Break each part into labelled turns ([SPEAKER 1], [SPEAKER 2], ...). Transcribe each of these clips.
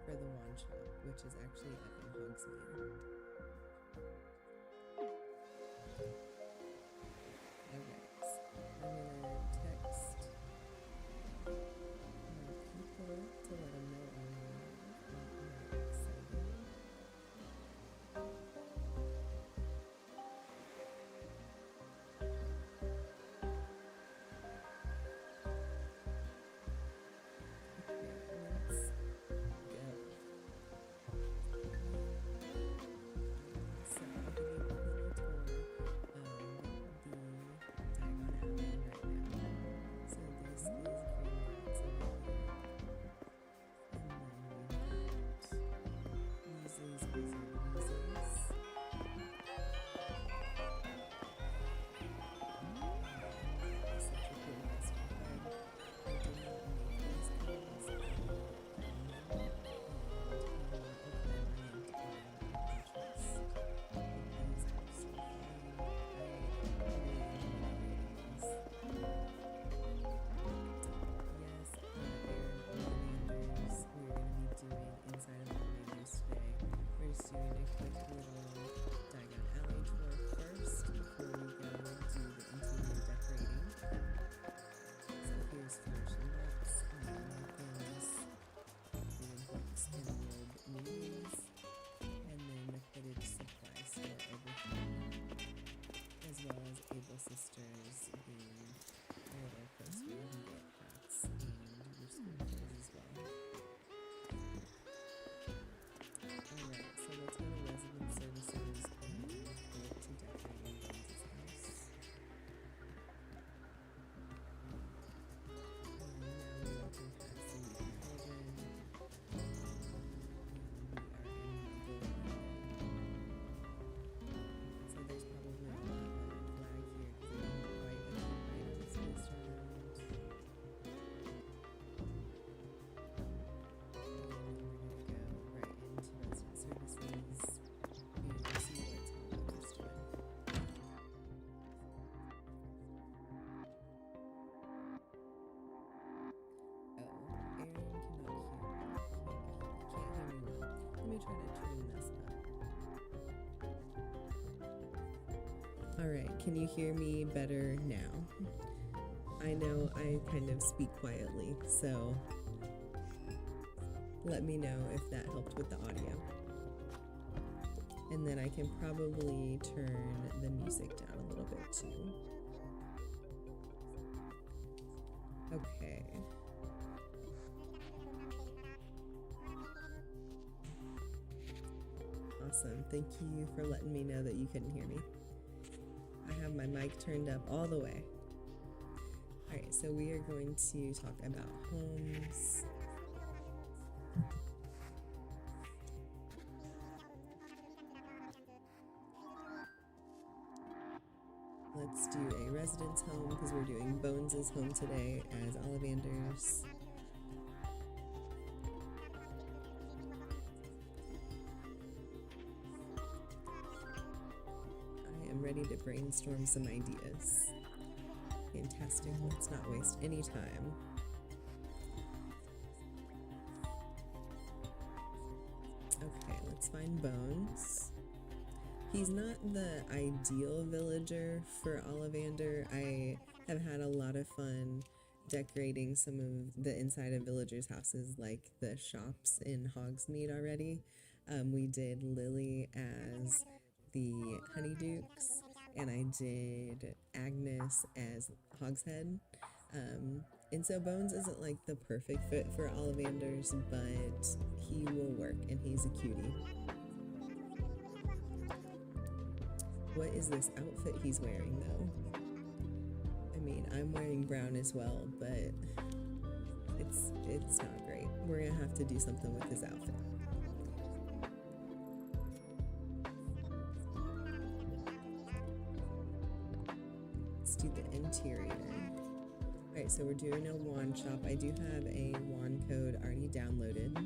[SPEAKER 1] for the wand shop, which is actually up in Hogsmeade. Okay, so I'm gonna text people to let them know I'm excited. Sisters being a little closer, you can get hats and your school clothes as well. Alright, so let's go to resident services and go to decorating Bones' house. And now we're walking past some little children. So there's probably a lot of flag here because they don't quite have items placed around. And we're going to go right into resident services and see what Tom is doing. Oh, Aaron cannot hear me. He can't hear me well. Let me try to turn this up. Alright, can you hear me better now? I know I kind of speak quietly, so let me know if that helped with the audio. And then I can probably turn the music down a little bit too. Okay. Awesome. Thank you for letting me know that you couldn't hear me. I have my mic turned up all the way. Alright, so we are going to talk about homes. Let's do a residence home because we're doing Bones' home today as Ollivander's. I am ready to brainstorm some ideas. Fantastic, let's not waste any time. Okay, let's find Bones. He's not the ideal villager for Ollivander. I have had a lot of fun decorating some of the inside of villagers' houses, like the shops in Hogsmeade already. We did Lily as the Honeydukes, and I did Agnes as Hogshead. And so Bones isn't like the perfect fit for Ollivander's, but he will work, and he's a cutie. What is this outfit he's wearing, though? I mean, I'm wearing brown as well, but it's not great. We're gonna have to do something with his outfit. Let's do the interior. Alright, so we're doing a wand shop. I do have a wand code already downloaded.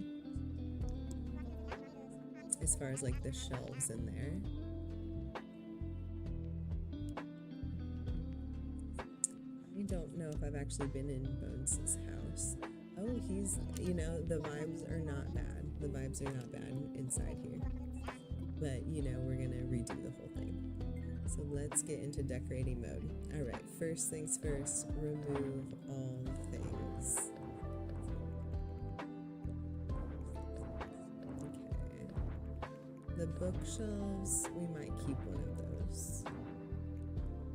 [SPEAKER 1] As far as like the shelves in there. I don't know if I've actually been in Bones' house. Oh, he's, you know, the vibes are not bad. The vibes are not bad inside here. But, you know, we're going to redo the whole thing. So let's get into decorating mode. All right, first things first, remove all things. Okay. The bookshelves, we might keep one of those,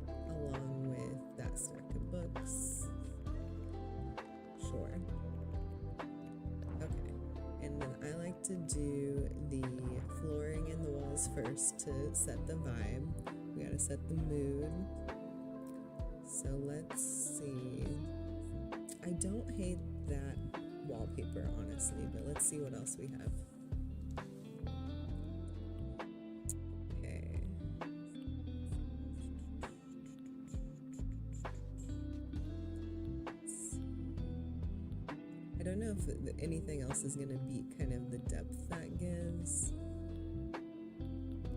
[SPEAKER 1] along with that stack of books. Sure. Okay. And then I like to do the flooring and the walls first to set the vibe. We gotta set the mood. So let's see. I don't hate that wallpaper, honestly, but let's see what else we have. Okay. I don't know if anything else is gonna beat kind of the depth that gives,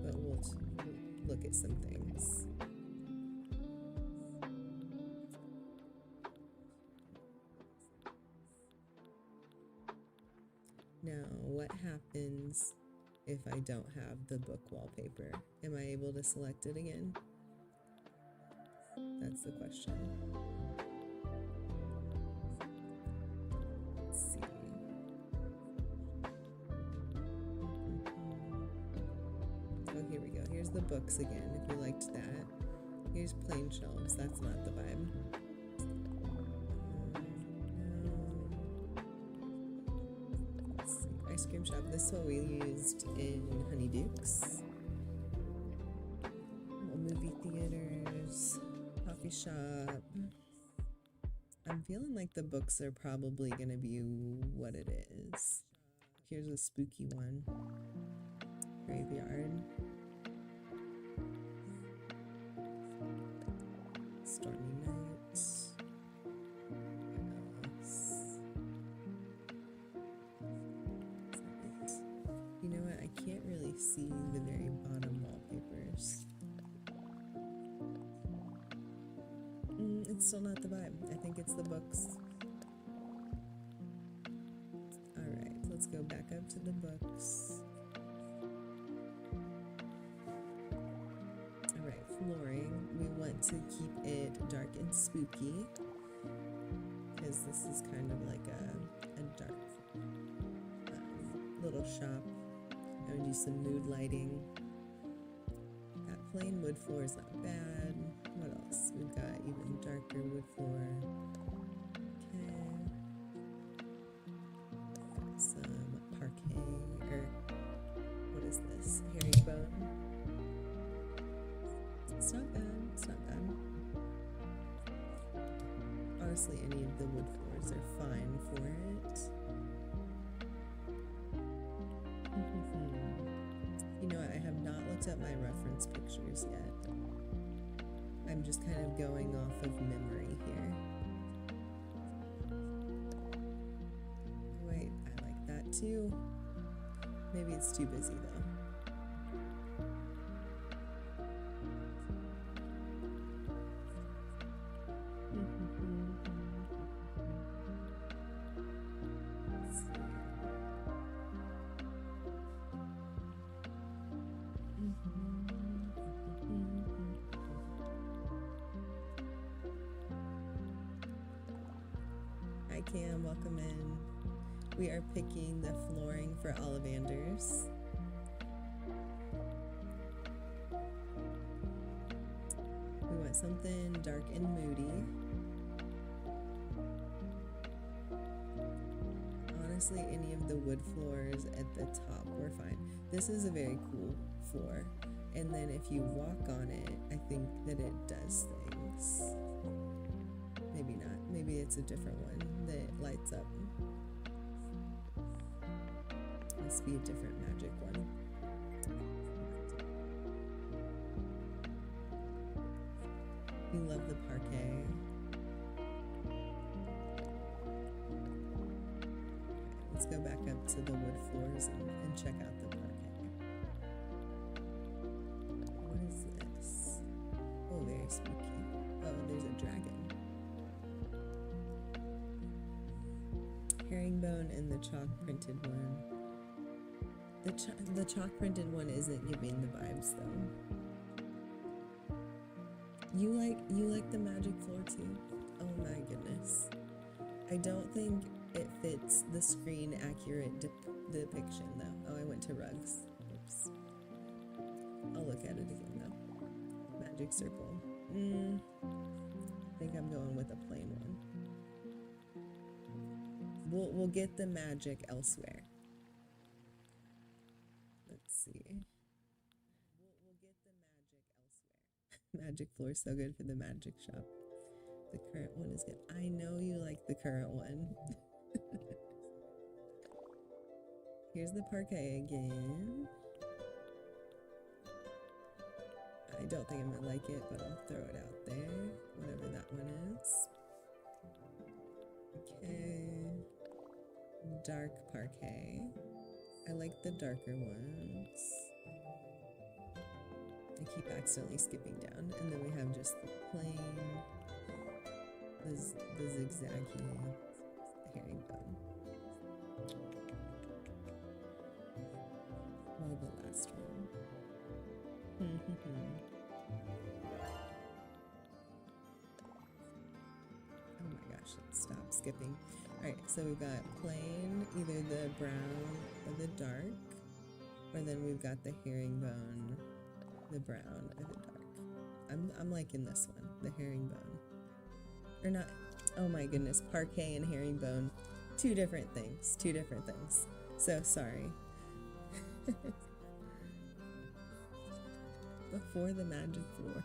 [SPEAKER 1] but we'll look at some things. Now, what happens if I don't have the book wallpaper? Am I able to select it again? That's the question. Let's see. Oh, here we go. Here's the books again, if you liked that. Here's plain shelves. That's not the vibe. Ice cream shop. This is what we used in Honeydukes. Movie theaters, coffee shop. I'm feeling like the books are probably gonna be what it is. Here's a spooky one. Graveyard. Stormy night. You know what? I can't really see the very bottom wallpapers. It's still not the vibe. I think it's the books. Alright, let's go back up to the books. Alright, flooring. We want to keep it dark and spooky, because this is kind of like a dark little shop. I would use some mood lighting. That plain wood floor is not bad. What else? We've got even darker wood floor. Okay. Got some parquet, or what is this? Herringbone. It's not bad. It's not bad. Honestly, any of the wood floors are fine for it. You know what? I have not looked at my reference pictures yet. I'm just kind of going off of memory here. Wait, I like that too. Maybe it's too busy though. Hi Cam, welcome in. We are picking the flooring for Ollivanders. We want something dark and moody. Honestly, any of the wood floors at the top were fine. This is a very cool floor. And then if you walk on it, I think that it does things. Maybe not. Maybe it's a different one that lights up. Must be a different magic one. We love the parquet. Let's go back up to the wood floors and check out the parquet. What is this? Oh, very spooky. Oh, there's a dragon. Herringbone and the chalk printed one. The chalk printed one isn't giving the vibes though. You like the magic floor too? Oh my goodness. I don't think it fits the screen accurate depiction though. Oh, I went to rugs. Oops. I'll look at it again though. Magic circle. I think I'm going with a plain one. We'll get the magic elsewhere. Let's see. We'll get the magic elsewhere. Magic floor is so good for the magic shop. The current one is good. I know you like the current one. Here's the parquet again. I don't think I'm gonna like it, but I'll throw it out there. Whatever that one is. Okay. Dark parquet. I like the darker ones. I keep accidentally skipping down. And then we have just the plain, the zigzaggy herringbone. Well, the last one. Oh my gosh, let's stop skipping. Alright, so we've got plain, either the brown or the dark, or then we've got the herringbone, the brown or the dark. I'm liking this one, the herringbone. Or not, oh my goodness, parquet and herringbone. Two different things. So sorry. Before the magic floor.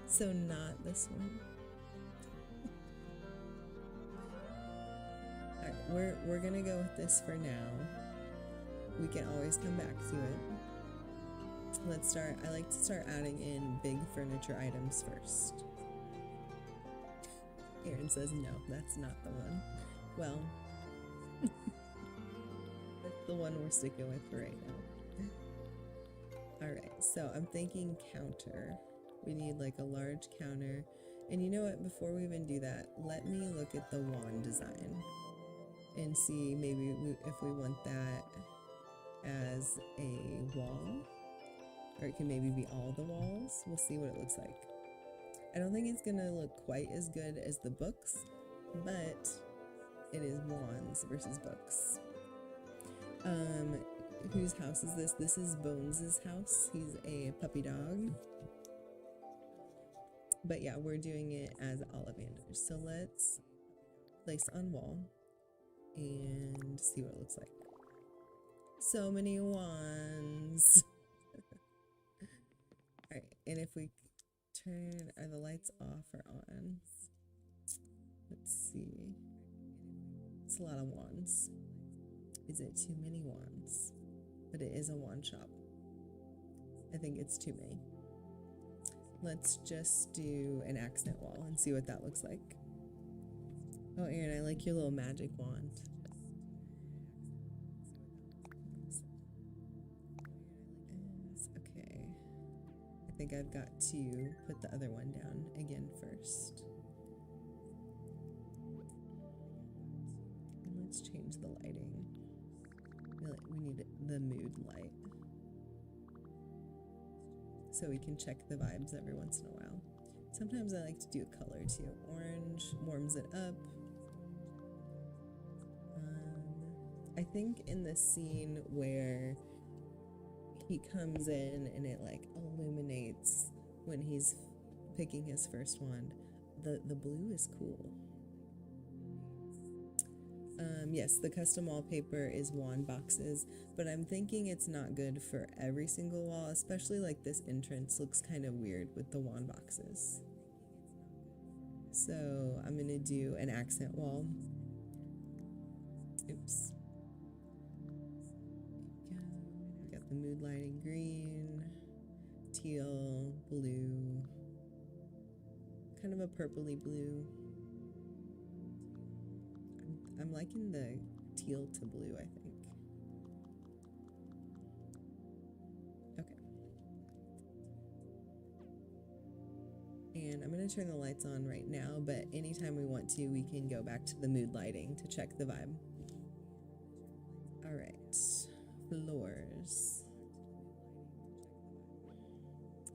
[SPEAKER 1] So not this one. Alright, we're gonna go with this for now. We can always come back to it. Let's start, I like to start adding in big furniture items first. Aaron says no, that's not the one. Well, that's the one we're sticking with for right now. Alright, so I'm thinking counter. We need like a large counter. And you know what, before we even do that, let me look at the wand design and see maybe if we want that as a wall, or it can maybe be all the walls. We'll see what it looks like. I don't think it's gonna look quite as good as the books, but it is wands versus books. Whose house is this? This is Bones' house. He's a puppy dog. But yeah, we're doing it as Ollivander. So let's place on wall and see what it looks like. So many wands. Alright, and if we turn, are the lights off or on? Let's see. It's a lot of wands. Is it too many wands? But it is a wand shop. I think it's too many. Let's just do an accent wall and see what that looks like. Oh, Aaron, I like your little magic wand. Okay. I think I've got to put the other one down again first. And let's change the lighting. We need the mood light. So we can check the vibes every once in a while. Sometimes I like to do a color too. Orange warms it up. I think in the scene where he comes in and it like illuminates when he's picking his first wand, the blue is cool. Yes, the custom wallpaper is wand boxes, but I'm thinking it's not good for every single wall, especially like this entrance looks kind of weird with the wand boxes. So I'm gonna do an accent wall. Oops. We got the mood lighting green, teal, blue, kind of a purpley blue. I'm liking the teal to blue, I think. Okay. And I'm going to turn the lights on right now, but anytime we want to, we can go back to the mood lighting to check the vibe. All right. floors.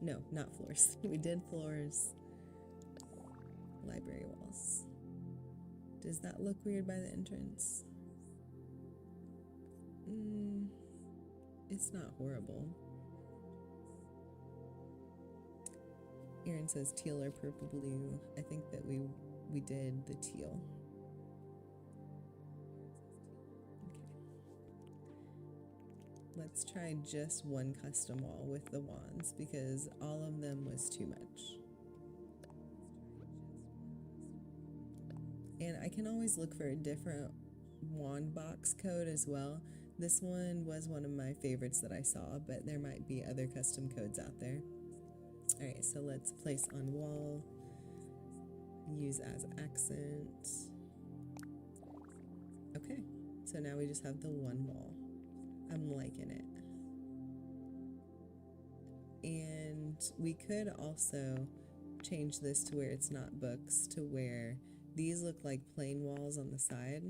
[SPEAKER 1] No, not floors. We did floors. Library walls. Does that look weird by the entrance? It's not horrible. Aaron says teal or purple blue. I think that we did the teal. Okay. Let's try just one custom wall with the wands because all of them was too much. And I can always look for a different wand box code as well. This one was one of my favorites that I saw, but there might be other custom codes out there. All right, so let's place on wall, use as accent. Okay, so now we just have the one wall. I'm liking it. And we could also change this to where it's not books, to where these look like plain walls on the side,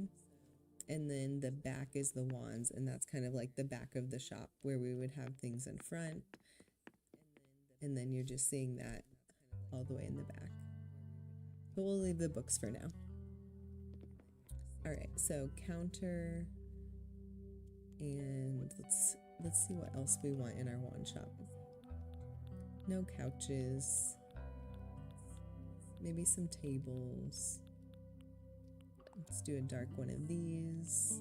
[SPEAKER 1] and then the back is the wands, and that's kind of like the back of the shop where we would have things in front, and then you're just seeing that all the way in the back. But we'll leave the books for now. All right, so counter, and let's see what else we want in our wand shop. No couches, maybe some tables. Let's do a dark one of these.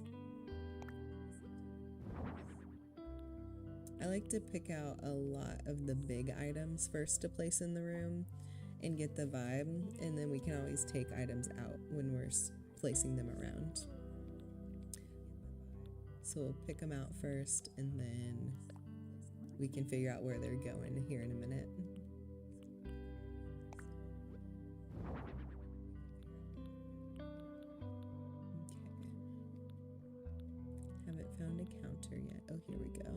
[SPEAKER 1] I like to pick out a lot of the big items first to place in the room and get the vibe, and then we can always take items out when we're placing them around. So we'll pick them out first, and then we can figure out where they're going here in a minute. Found a counter yet. Oh, here we go.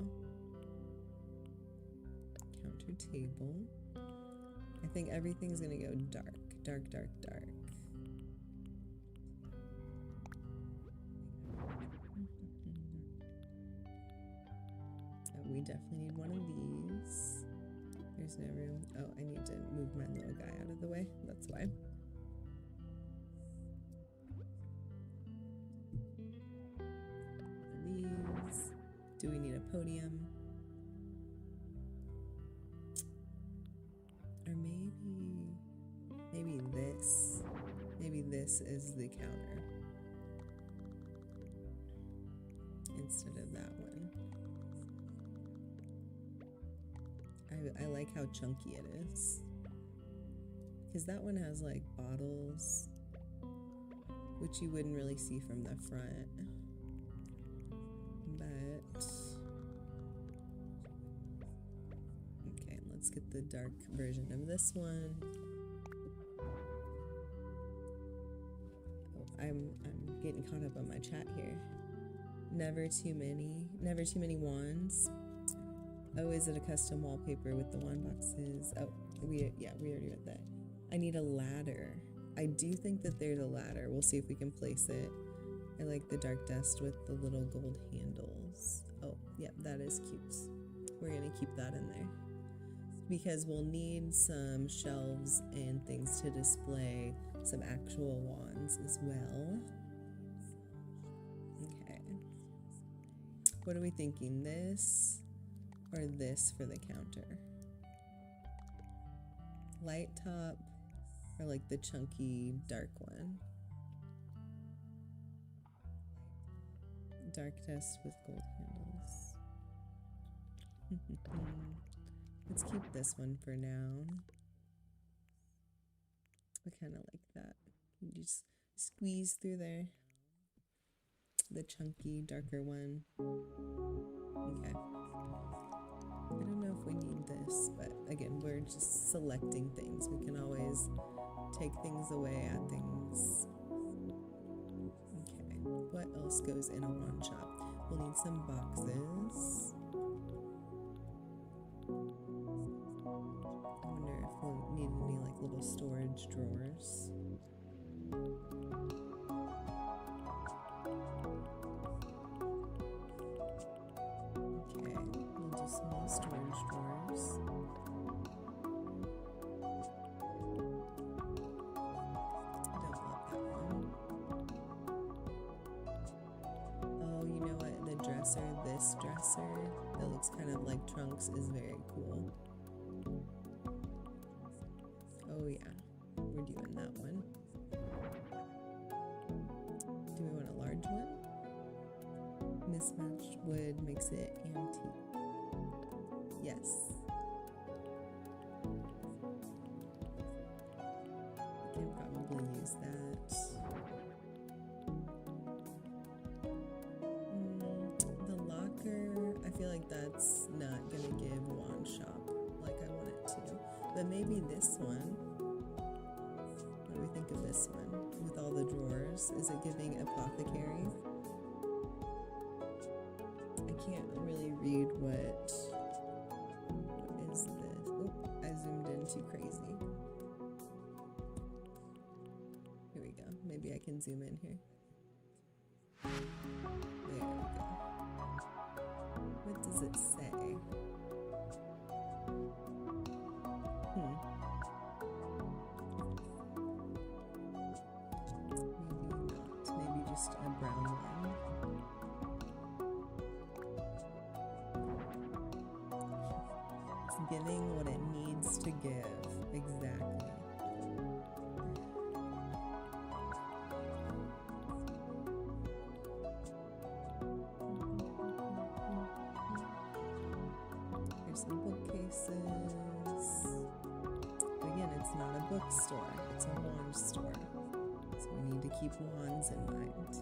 [SPEAKER 1] Counter table. I think everything's gonna go dark. Dark, dark, dark. Oh, we definitely need one of these. There's no room. Oh, I need to move my little guy out of the way. That's why. Do we need a podium? Or maybe this. Maybe this is the counter instead of that one. I like how chunky it is. Because that one has like bottles, which you wouldn't really see from the front. But okay, let's get the dark version of this one. Oh, I'm getting caught up on my chat here. Never too many wands. Oh, is it a custom wallpaper with the wand boxes? Oh, we already read that. I need a ladder. I do think that there's a ladder. We'll see if we can place it. I like the dark dust with the little gold handles. Oh, yeah, that is cute. We're gonna keep that in there because we'll need some shelves and things to display some actual wands as well. Okay. What are we thinking? This or this for the counter? Light top or like the chunky dark one? Dark dust with gold handles. Let's keep this one for now. I kind of like that. You just squeeze through there. The chunky, darker one. Okay. I don't know if we need this, but again, we're just selecting things. We can always take things away, add things. Okay, what else goes in a wand shop? We'll need some boxes. I wonder if we'll need any like little storage drawers. Small storage drawers. Don't love that one. Oh, you know what? The dresser, this dresser that looks kind of like trunks is very cool. Oh yeah, we're doing that one. Do we want a large one? Mismatched wood makes it antique. Yes. We can probably use that. The locker, I feel like that's not gonna give wand shop like I want it to. But maybe this one. What do we think of this one? With all the drawers, is it giving apothecary? I can't really read what is this? Oh, I zoomed in too crazy. Here we go. Maybe I can zoom in here. There we go. What does it say? Maybe not. Maybe just a brown one. It's giving what it needs to give. Exactly. Here's some bookcases. Again, it's not a bookstore, it's a wand store. So we need to keep wands in mind.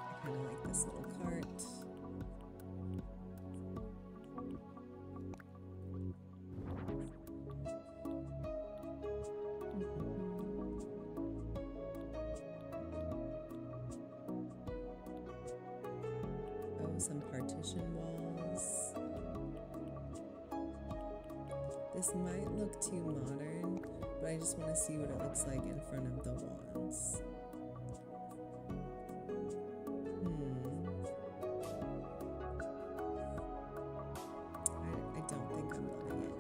[SPEAKER 1] I kind of like this little cart. Oh, some partition walls. This might look too modern, but I just want to see what it looks like in front of the wands. I don't think I'm loving it.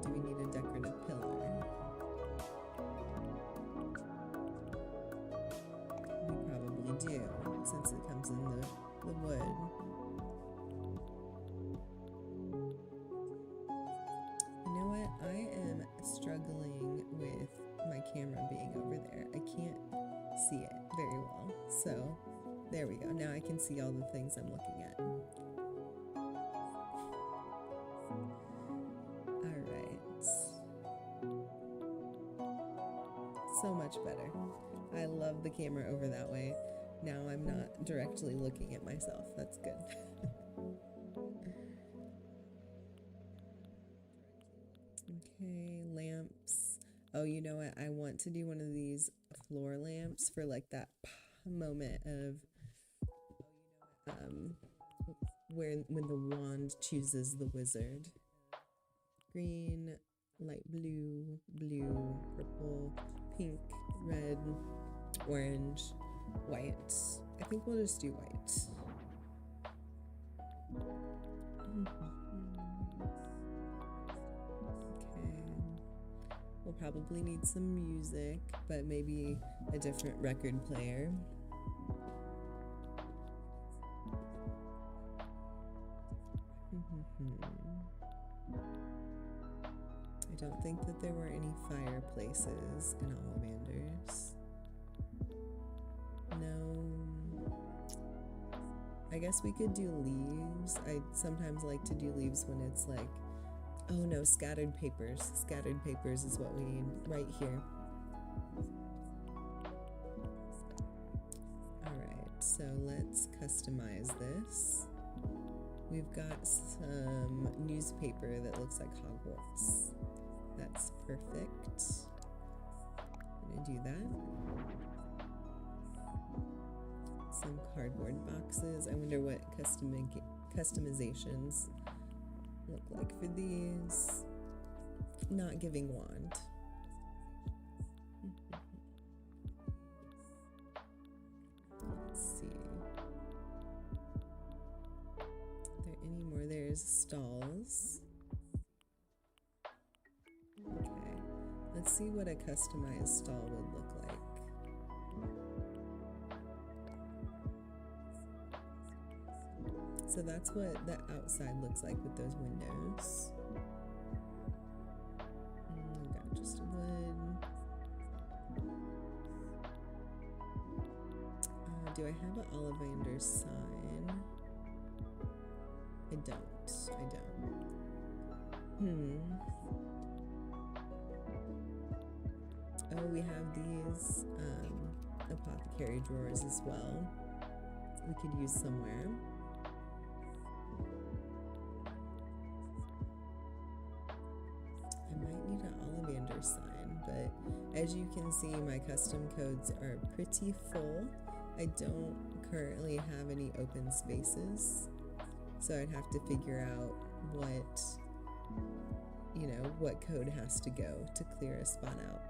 [SPEAKER 1] Do we need a decorative pillar? We probably do, since it comes in the wood. You know what? I am struggling with my camera being over there. I can't see it very well. So, there we go. Now I can see all the things I'm looking at. Alright. So much better. I love the camera over that way. Now I'm not directly looking at myself. That's good. Okay, lamps. Oh, you know what? I want to do one of these floor lamps for like that moment of when the wand chooses the wizard. Green, light blue, blue, purple, pink, red, orange, white. I think we'll just do white. Okay. We'll probably need some music, but maybe a different record player. I don't think that there were any fireplaces in Ollivanders. No. I guess we could do leaves. I sometimes like to do leaves when it's like, oh no, scattered papers. Scattered papers is what we need right here. Alright, so let's customize this. We've got some newspaper that looks like Hogwarts. That's perfect. I'm gonna do that. Some cardboard boxes. I wonder what customizations look like for these. Not giving wand. Let's see what a customized stall would look like. So that's what the outside looks like with those windows. We've got just wood. Do I have an Ollivander sign? I don't. Oh, we have these apothecary drawers as well. We could use somewhere. I might need an Ollivander sign, but as you can see, my custom codes are pretty full. I don't currently have any open spaces, so I'd have to figure out what code has to go to clear a spot out.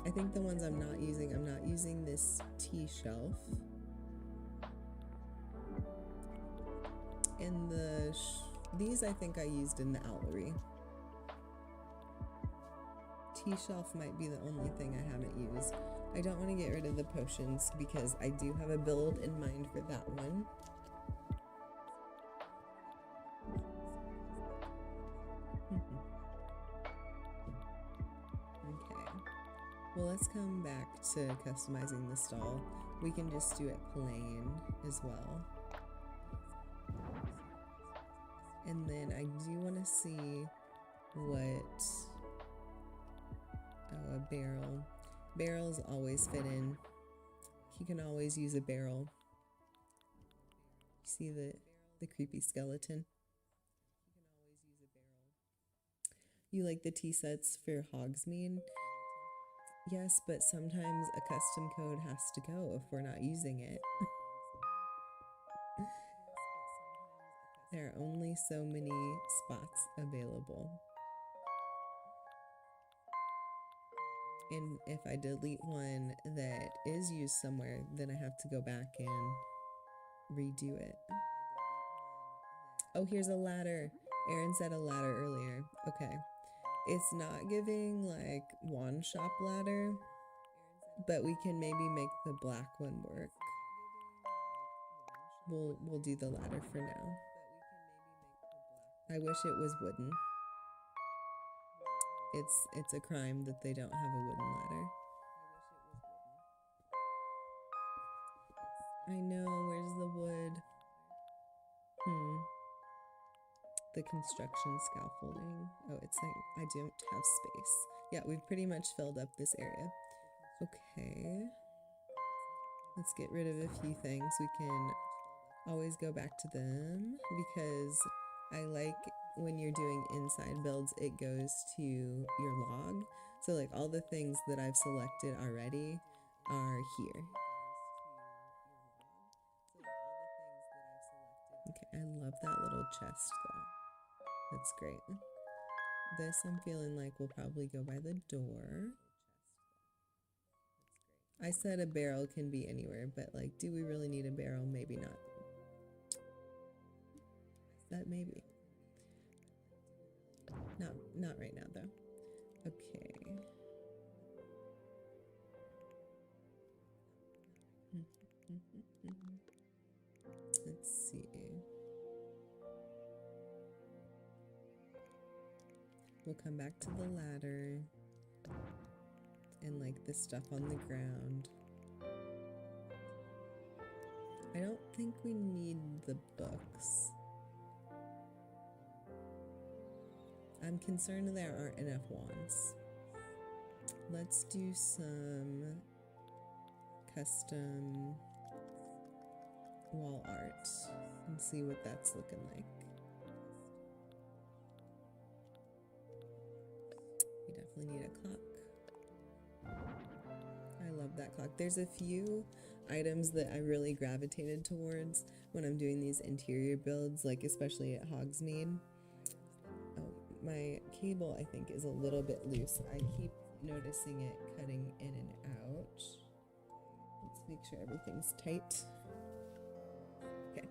[SPEAKER 1] I think the ones I'm not using this tea shelf. And these I think I used in the owlery. Tea shelf might be the only thing I haven't used. I don't want to get rid of the potions because I do have a build in mind for that one. Okay. Well, let's come back to customizing the stall. We can just do it plain as well. And then I do want to see what... Oh, a barrel. Barrels always fit in. You can always use a barrel. See the creepy skeleton? You like the tea sets for Hogsmeade? Yes, but sometimes a custom code has to go if we're not using it. There are only so many spots available. And if I delete one that is used somewhere, then I have to go back and redo it. Oh, here's a ladder. Aaron said a ladder earlier. Okay. It's not giving like wand shop ladder, but we can maybe make the black one work. We'll do the ladder for now. I wish it was wooden. It's a crime that they don't have a wooden ladder. I know, where's the wood? The construction scaffolding. Oh, it's like I don't have space. Yeah, we've pretty much filled up this area. Okay. Let's get rid of a few things. We can always go back to them because I like when you're doing inside builds, it goes to your log. So like all the things that I've selected already are here. Okay, I love that little chest though. That's great. This I'm feeling like will probably go by the door. I said a barrel can be anywhere, but like, do we really need a barrel? Maybe not. But maybe. Not right now though. Okay. Let's see. We'll come back to the ladder and like the stuff on the ground. I don't think we need the books. I'm concerned there aren't enough wands. Let's do some custom wall art and see what that's looking like. We definitely need a clock. I love that clock. There's a few items that I really gravitated towards when I'm doing these interior builds, like especially at Hogsmeade. Oh, my cable I think is a little bit loose. I keep noticing it cutting in and out. Let's make sure everything's tight. Okay.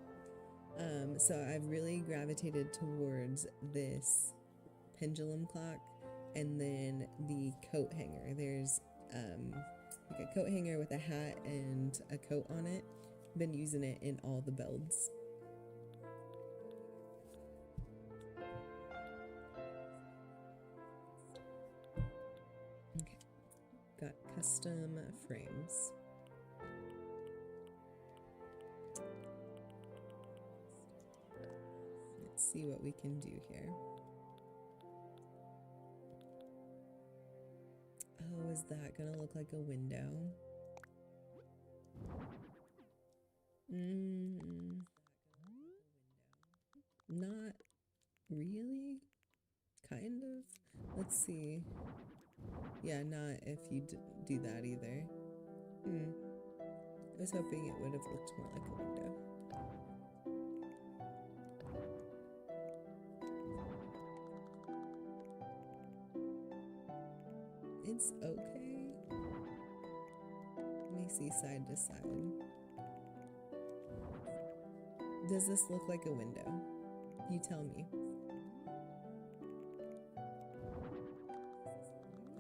[SPEAKER 1] So I've really gravitated towards this pendulum clock, and then the coat hanger. There's like a coat hanger with a hat and a coat on it. Been using it in all the builds. Okay, got custom frames. Let's see what we can do here. Oh, is that gonna look like a window? Not really. Kind of. Let's see. Yeah, not if you do that either. I was hoping it would have looked more like a window. It's okay. Let me see side to side. Does this look like a window? You tell me.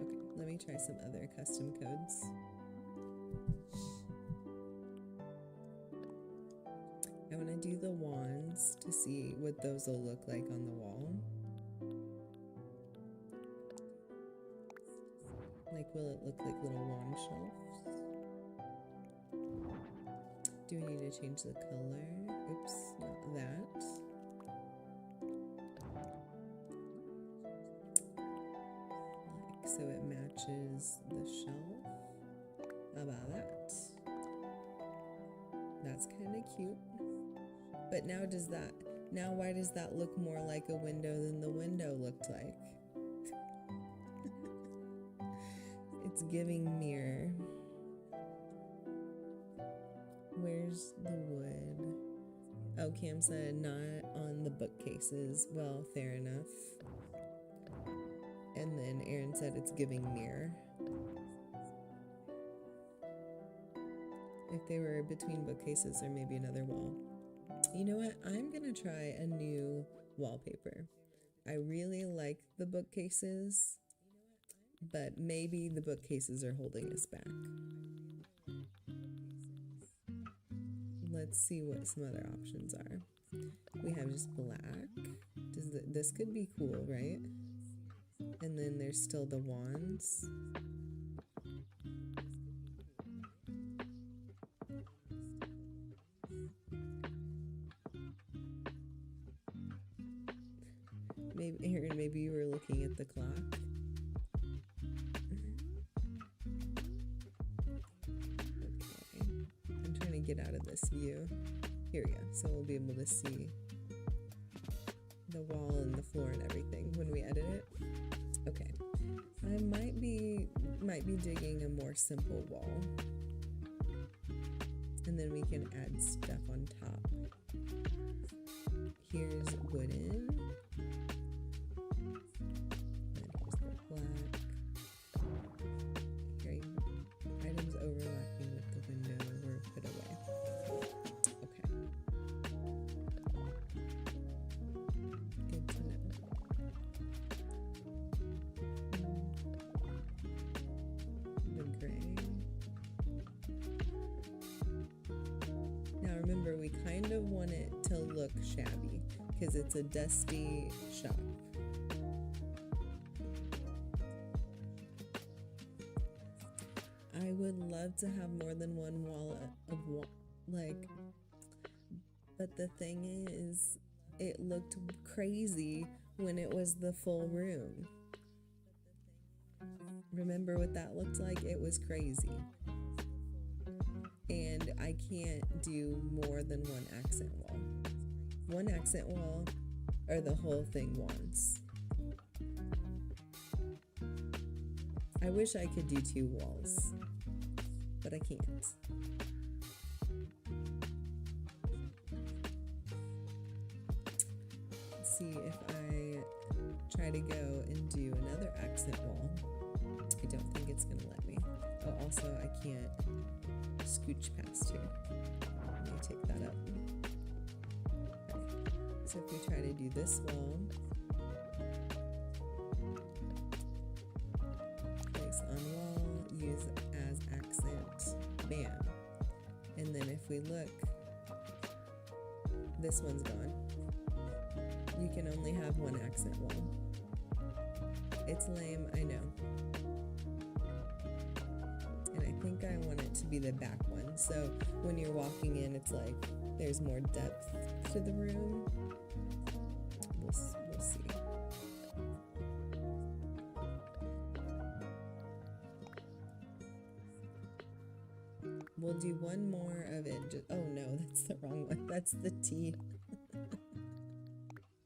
[SPEAKER 1] Okay, let me try some other custom codes. I want to do the wands to see what those will look like on the wall. Like, will it look like little wand shelves? Do we need to change the color? Oops, not that. Like, so it matches the shelf. How about that? That's kind of cute. But now why does that look more like a window than the window looked like? It's giving mirror. Where's the wood? Oh, Cam said not on the bookcases. Well, fair enough. And then Aaron said it's giving mirror. If they were between bookcases or maybe another wall. You know what? I'm gonna try a new wallpaper. I really like the bookcases, but maybe the bookcases are holding us back. Let's see what some other options are. We have just black. This could be cool, right? And then there's still the wands. Maybe you were looking at the clock. Okay, I'm trying to get out of this view. Here we go. So we'll be able to see the wall and the floor and everything when we edit it. Okay, I might be digging a more simple wall, and then we can add stuff on top. Here's wooden. Items overlapping with the window were put away. Okay. Good to know. The gray. Now remember, we kind of want it to look shabby because it's a dusty shop. I would love to have more than one wall but the thing is, it looked crazy when it was the full room. Remember what that looked like? It was crazy. And I can't do more than one accent wall. One accent wall or the whole thing once. I wish I could do 2 walls, but I can't. Let's see if I try to go and do another accent wall. I don't think it's gonna let me. Oh, also I can't scooch past here. Let me take that up. Okay. So if we try to do this wall, we look, this one's gone. You can only have one accent wall. It's lame, I know. And I think I want it to be the back one. So when you're walking in, it's like there's more depth to the room. We'll see. We'll do one more of it. Oh no, that's the wrong one. That's the T.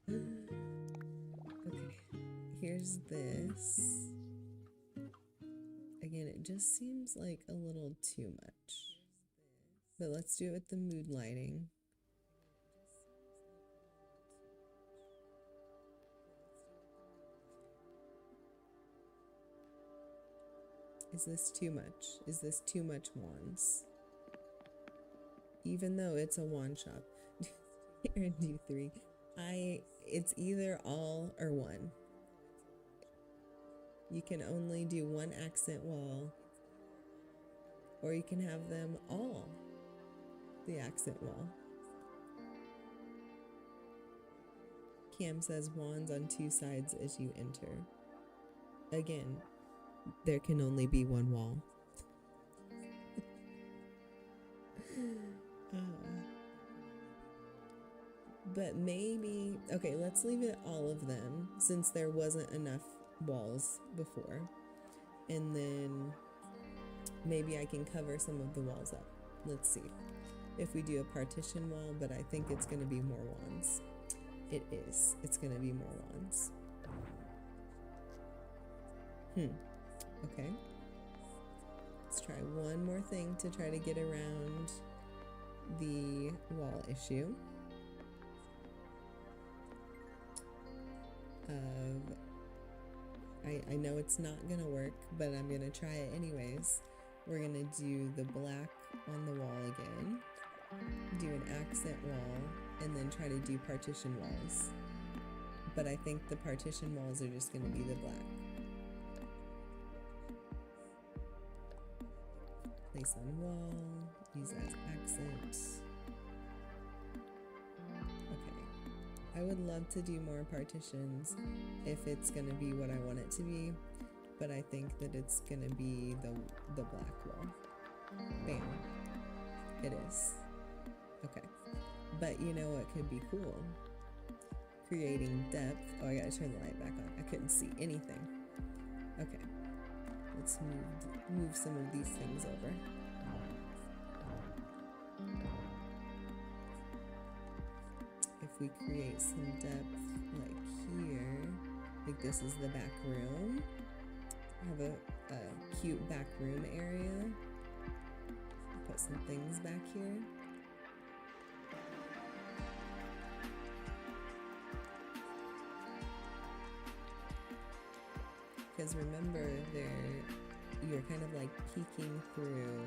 [SPEAKER 1] Okay, here's this. Again, it just seems like a little too much. But let's do it with the mood lighting. Is this too much? Is this too much wands? Even though it's a wand shop. Here and do 3. It's either all or one. You can only do one accent wall, or you can have them all the accent wall. Cam says wands on 2 sides as you enter. Again, there can only be one wall. But maybe, okay, let's leave it all of them since there wasn't enough walls before. And then maybe I can cover some of the walls up. Let's see if we do a partition wall, but I think it's going to be more wands. It is. It's going to be more wands. Okay. Let's try one more thing to try to get around the wall issue. I know it's not gonna work, but I'm gonna try it anyways. We're gonna do the black on the wall again, do an accent wall, and then try to do partition walls. But I think the partition walls are just gonna be the black. Place on wall, use as accent. I would love to do more partitions if it's going to be what I want it to be, but I think that it's going to be the black wall. Bam. It is. Okay. But you know what could be cool? Creating depth. Oh, I gotta turn the light back on. I couldn't see anything. Okay. Let's move some of these things over. If we create some depth like here, like this is the back room. I have a cute back room area. Put some things back here. Because remember, you're kind of like peeking through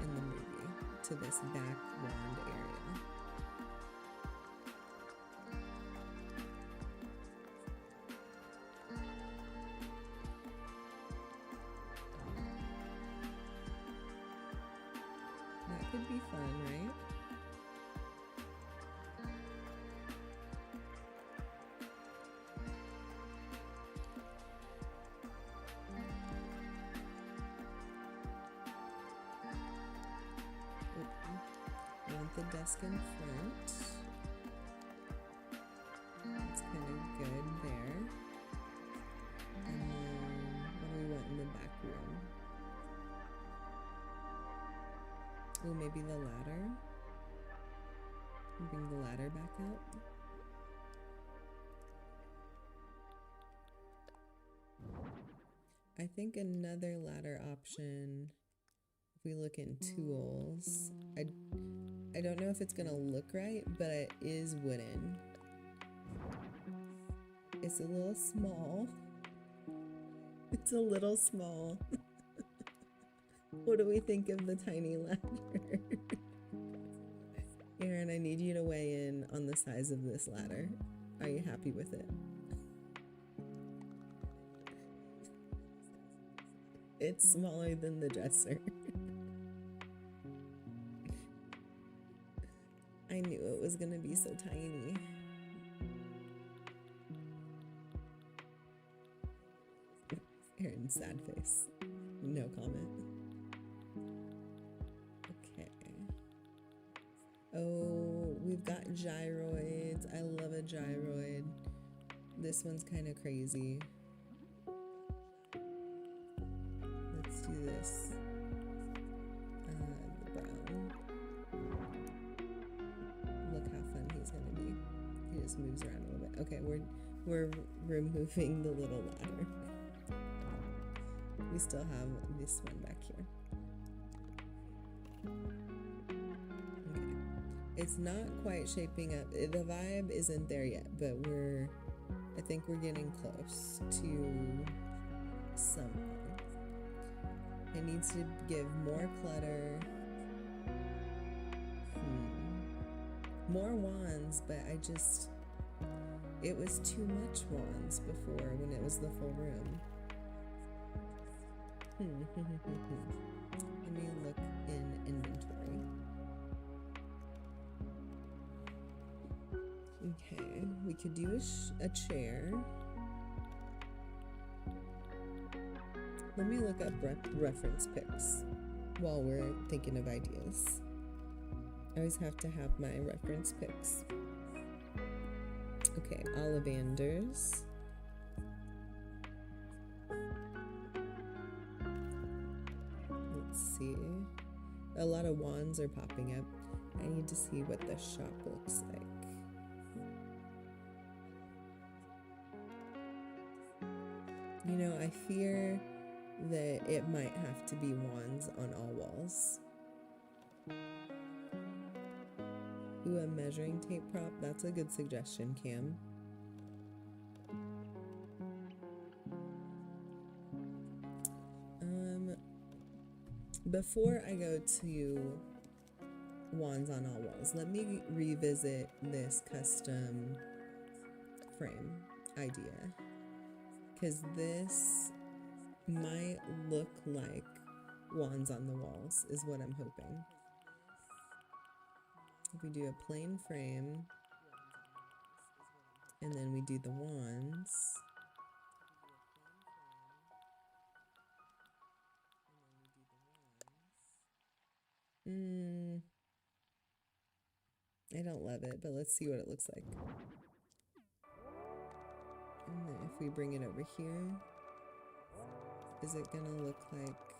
[SPEAKER 1] in the movie to this back wand area. That could be fun, right? The desk in front. That's kind of good there. And then what do we want in the back room? Oh, maybe the ladder. Bring the ladder back out. I think another ladder option, if we look in tools, I don't know if it's gonna look right, but it is wooden. It's a little small. It's a little small. What do we think of the tiny ladder? Aaron, I need you to weigh in on the size of this ladder. Are you happy with it? It's smaller than the dresser. I knew it was gonna be so tiny. Aaron's sad face. No comment. Okay. Oh, we've got gyroids. I love a gyroid. This one's kind of crazy. Let's do this. The brown. Look how fun he's gonna be. He just moves around a little bit. Okay, we're removing the little ladder. We still have this one back here. Okay. It's not quite shaping up. The vibe isn't there yet, but I think we're getting close to something. It needs to give more clutter. More wands, but it was too much wands before when it was the full room. Let me look in inventory. Okay, we could do a chair. Let me look up reference pics while we're thinking of ideas. I always have to have my reference pics. Okay, Ollivanders. Let's see. A lot of wands are popping up. I need to see what the shop looks like. You know, I fear that it might have to be wands on all walls. Ooh, a measuring tape prop. That's a good suggestion, Cam. Before I go to wands on all walls, let me revisit this custom frame idea, because this might look like wands on the walls is what I'm hoping. If we do a plain frame and then we do the wands, I don't love it, but let's see what it looks like. And then if we bring it over here, is it gonna look like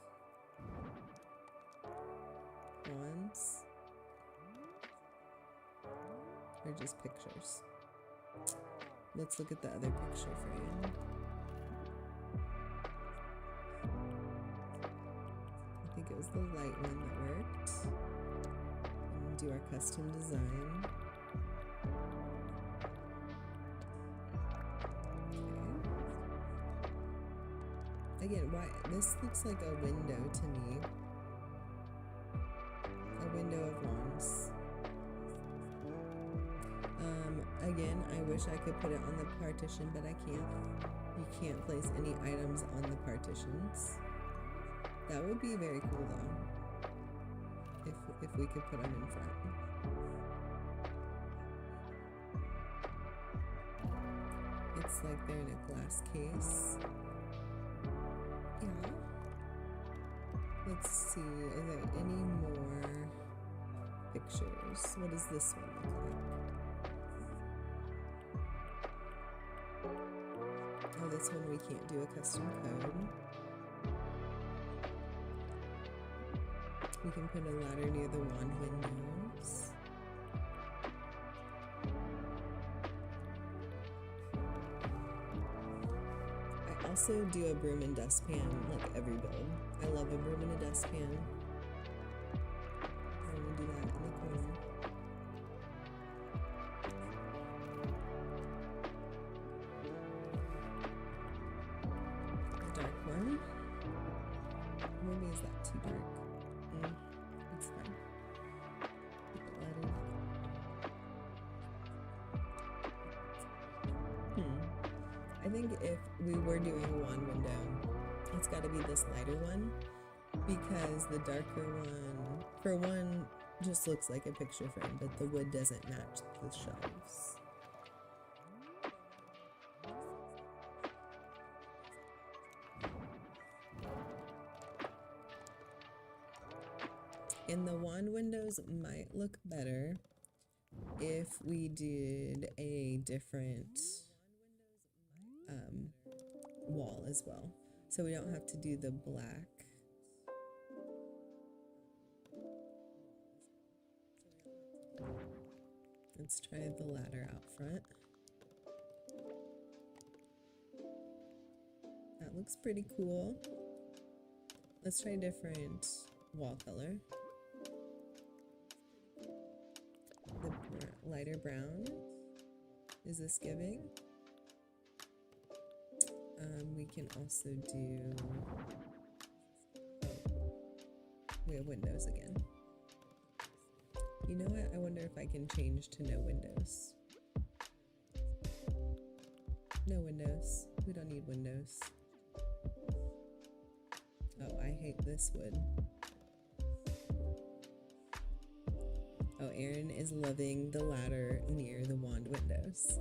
[SPEAKER 1] wands? Or just pictures? Let's look at the other picture frame. I think it was the light one that worked. And do our custom design. Okay. Again, why this looks like a window to me. A window of wands. Again, I wish I could put it on the partition, but I can't. You can't place any items on the partitions. That would be very cool though, if we could put them in front. It's like they're in a glass case. Yeah. Let's see, is there any more pictures? What does this one look like? Oh, this one we can't do a custom code. We can put a ladder near the wand windows. I also do a broom and dustpan like every build. I love a broom and a dustpan. I'm gonna do that in the corner. Maybe is that too dark? It's fine. Keep it lighted. I think if we were doing a wand window, it's got to be this lighter one, because the darker one, for one, just looks like a picture frame, but the wood doesn't match the shelves. And the wand windows might look better if we did a different wall as well. So we don't have to do the black. Let's try the ladder out front. That looks pretty cool. Let's try a different wall color. The lighter brown. Is this giving? We can also do, we have windows again. You know what? I wonder if I can change to no windows. No windows. We don't need windows. Oh, I hate this wood. Oh, Erin is loving the ladder near the wand windows.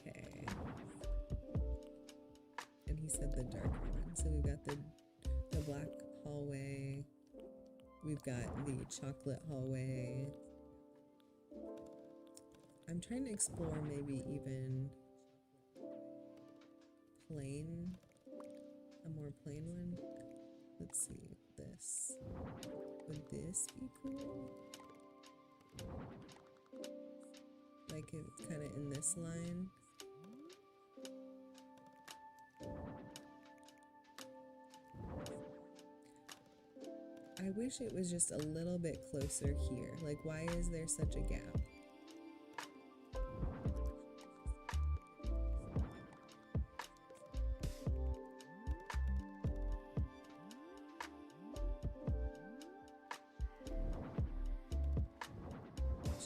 [SPEAKER 1] Okay. And he said the darker one. So we've got the black hallway. We've got the chocolate hallway. I'm trying to explore maybe even plain, a more plain one. Let's see, this. Would this be cool? Like it's kind of in this line. I wish it was just a little bit closer here. Like, why is there such a gap?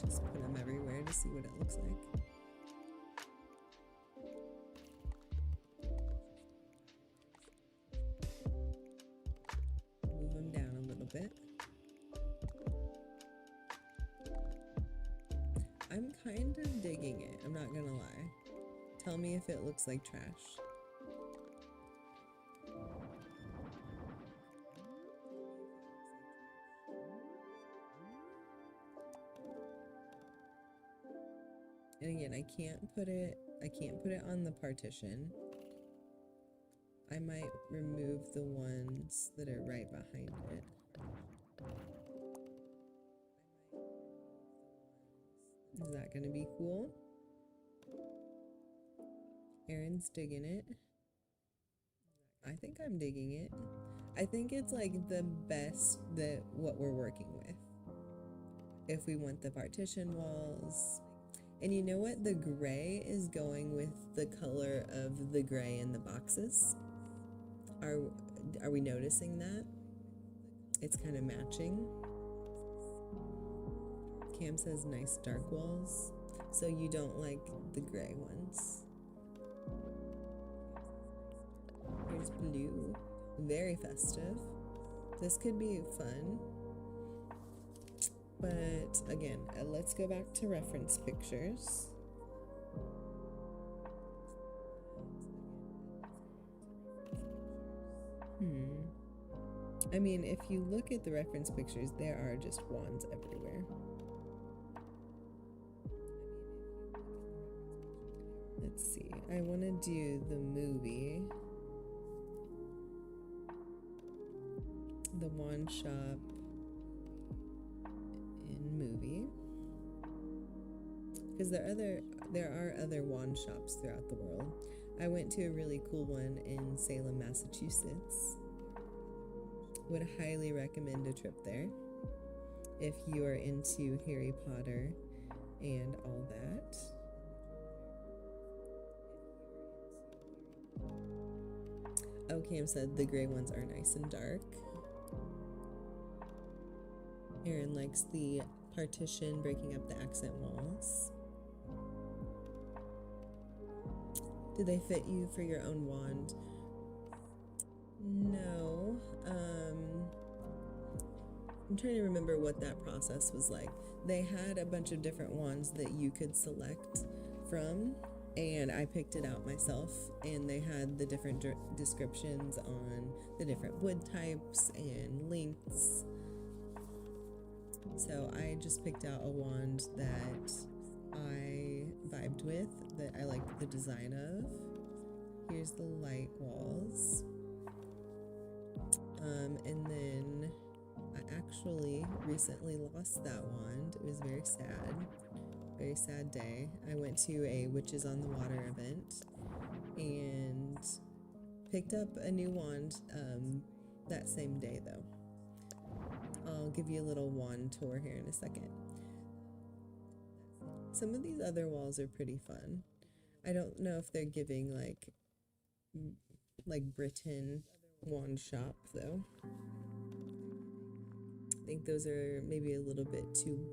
[SPEAKER 1] Just put them everywhere to see what it looks like. Move them down a little bit. I'm kind of digging it, I'm not gonna lie. Tell me if it looks like trash. And again, I can't put it on the partition. I might remove the ones that are right behind it. Is that gonna be cool? Erin's digging it. I think I'm digging it. I think it's like the best that what we're working with. If we want the partition walls. And you know what? The gray is going with the color of the gray in the boxes. Are we noticing that? It's kind of matching. Cam says nice dark walls. So you don't like the gray ones. Here's blue. Very festive. This could be fun. But again, let's go back to reference pictures. I mean, if you look at the reference pictures, there are just wands everywhere. Let's see. I want to do the movie. The wand shop in movie. Because there are other wand shops throughout the world. I went to a really cool one in Salem, Massachusetts. Would highly recommend a trip there if you are into Harry Potter and all that. Oh, Cam said the gray ones are nice and dark. Erin likes the partition breaking up the accent walls. Do they fit you for your own wand? No. I'm trying to remember what that process was like. They had a bunch of different wands that you could select from, and I picked it out myself, and they had the different descriptions on the different wood types and lengths. So I just picked out a wand that I vibed with, that I liked the design of. Here's the light walls. And then I actually recently lost that wand. It was very sad day. I went to a Witches on the Water event and picked up a new wand that same day though. I'll give you a little wand tour here in a second. Some of these other walls are pretty fun. I don't know if they're giving like Britain wand shop though. I think those are maybe a little bit too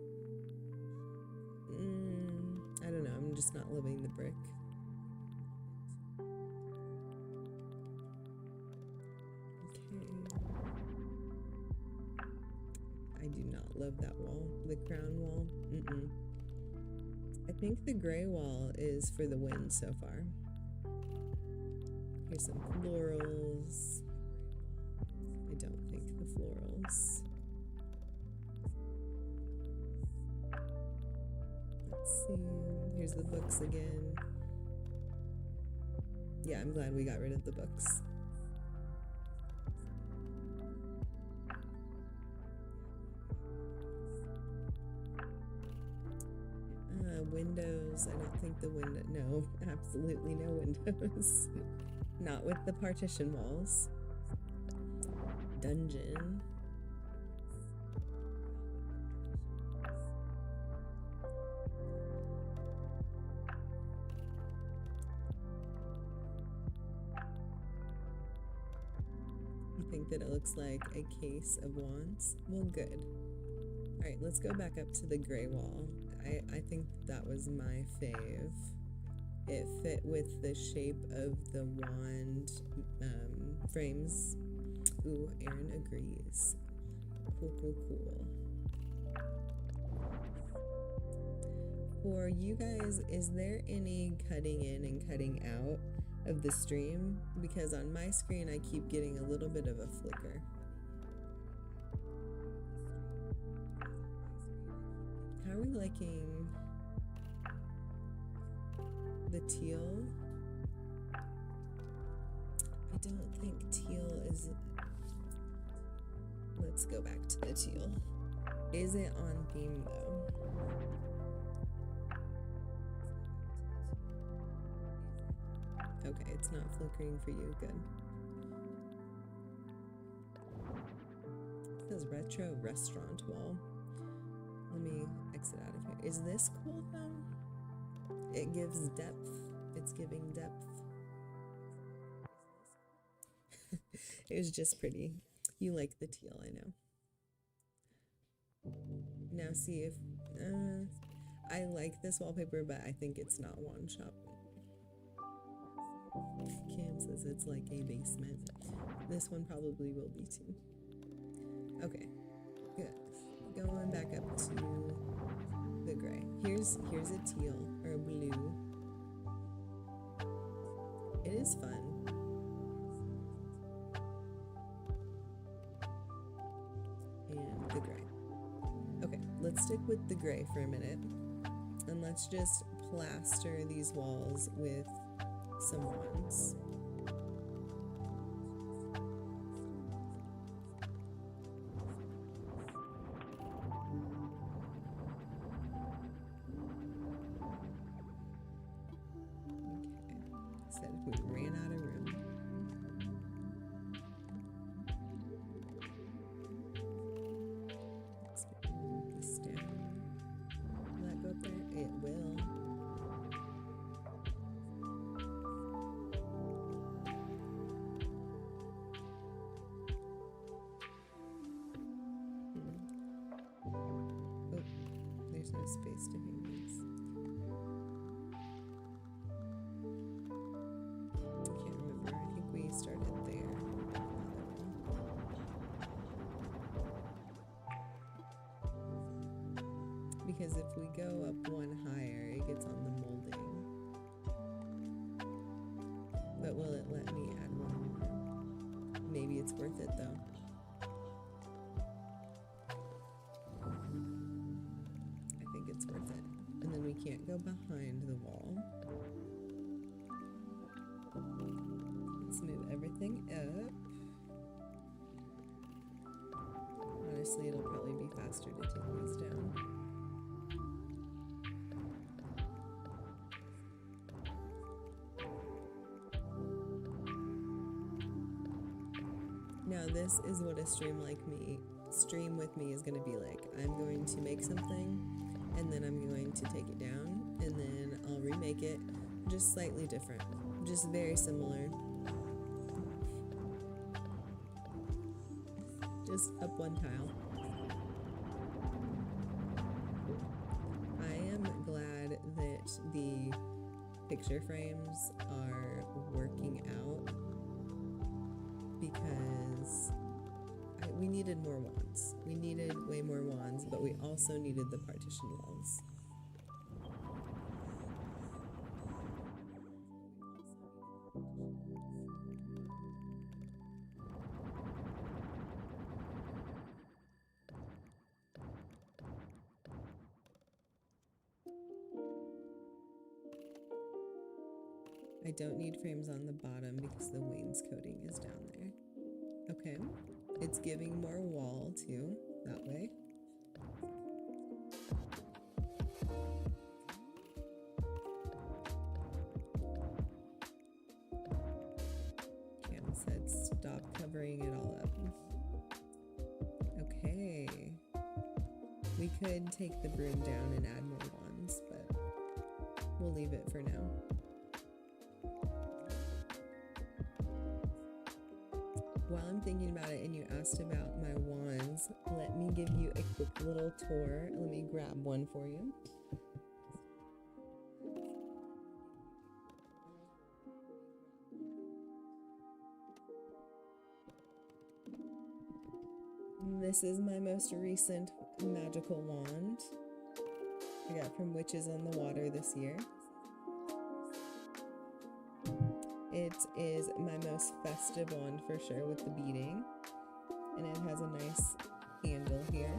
[SPEAKER 1] I don't know, I'm just not loving the brick. Okay. I do not love that wall, the crown wall. I think the gray wall is for the win so far. Here's some florals. I don't think the florals. Let's see. Here's the books again. Yeah, I'm glad we got rid of the books. Windows. I don't think the window. No, absolutely no windows. Not with the partition walls. Dungeon. You think that it looks like a case of wands? Well, good. Alright, let's go back up to the gray wall. I think that was my fave. It fit with the shape of the wand frames. Ooh, Aaron agrees. Cool. For you guys, is there any cutting in and cutting out of the stream? Because on my screen I keep getting a little bit of a flicker. How are we liking the teal? I don't think teal is... Let's go back to the teal. Is it on theme though? Okay, it's not flickering for you. Good. It says retro restaurant wall. Let me exit out of here. Is this cool though? It gives depth. It's giving depth. It was just pretty. You like the teal, I know. Now see if... I like this wallpaper, but I think it's not wand shop. Cam says it's like a basement. This one probably will be too. Okay, good. Going back up to the gray. Here's a teal or a blue. It is fun. And the gray. Okay, let's stick with the gray for a minute. And let's just plaster these walls with some wands. Said we ran out of room. Let's move this down. Will that go up there? It will. Oh, there's no space to hang these. Because if we go up one higher, it gets on the molding. But will it let me add one more? Maybe it's worth it though. I think it's worth it. And then we can't go behind the wall. Let's move everything up. Honestly, it'll probably be faster to take these down. Now this is what a stream with me is going to be like. I'm going to make something, and then I'm going to take it down, and then I'll remake it, just slightly different, just very similar. Just up one tile. I am glad that the picture frames are working out because we needed more wands. We needed way more wands, but we also needed the partition walls. I don't need frames on the bottom because the wainscoting is down there. Okay, it's giving more wall too, that way. Cam said stop covering it all up. Okay. We could take the broom down and add more wands, but we'll leave it for now. While I'm thinking about it and you asked about my wands, let me give you a quick little tour. Let me grab one for you. This is my most recent magical wand I got from Witches on the Water this year. It is my most festive wand for sure with the beading, and it has a nice handle here.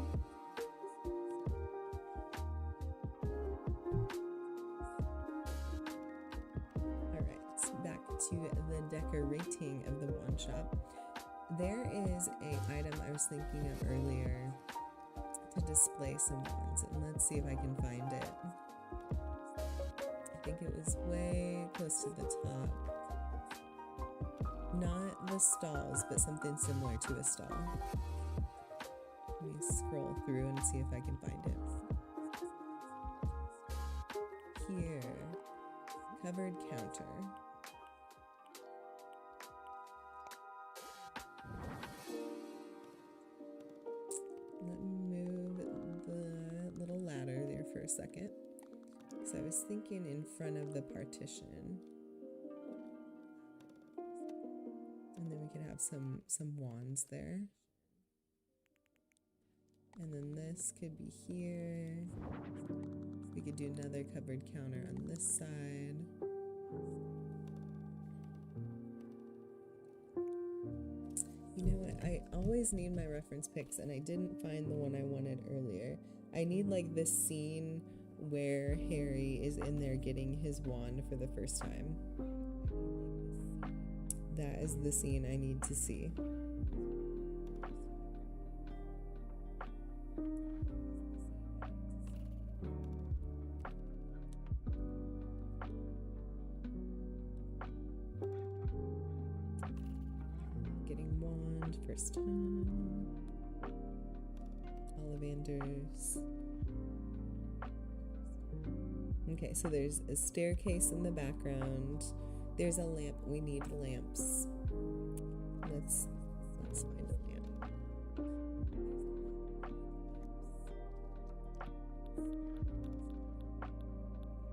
[SPEAKER 1] Alright, back to the decorating of the wand shop. There is an item I was thinking of earlier to display some wands, and let's see if I can find it. I think it was way close to the top. Not the stalls, but something similar to a stall. Let me scroll through and see if I can find it. Here, covered counter. Let me move the little ladder there for a second, because I was thinking in front of the partition. And then we could have some wands there. And then this could be here. We could do another covered counter on this side. You know what? I always need my reference pics, and I didn't find the one I wanted earlier. I need like this scene where Harry is in there getting his wand for the first time. That is the scene I need to see. Getting wand first time. Ollivanders. Okay, so there's a staircase in the background. There's a lamp. We need lamps. Let's find a lamp.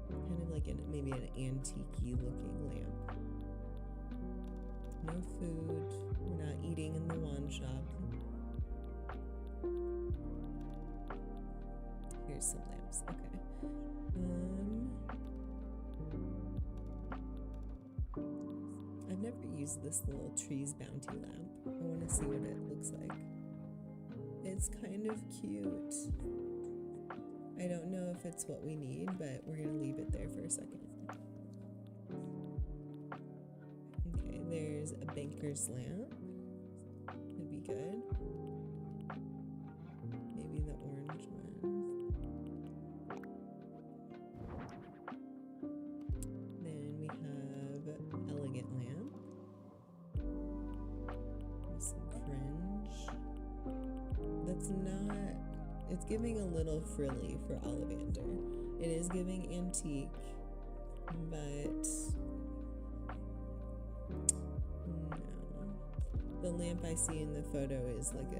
[SPEAKER 1] Kind of like maybe an antique-y looking lamp. No food. We're not eating in the wand shop. Here's some lamps lamps. Okay. I've never used this little trees bounty lamp. I want to see what it looks like. It's kind of cute. I don't know if it's what we need, but we're gonna leave it there for a second. Okay, there's a banker's lamp. Would be good. Maybe the orange one. Then we have elegant lamp. With some fringe. That's not... It's giving a little frilly for Ollivander. It is giving antique, but no. The lamp I see in the photo is like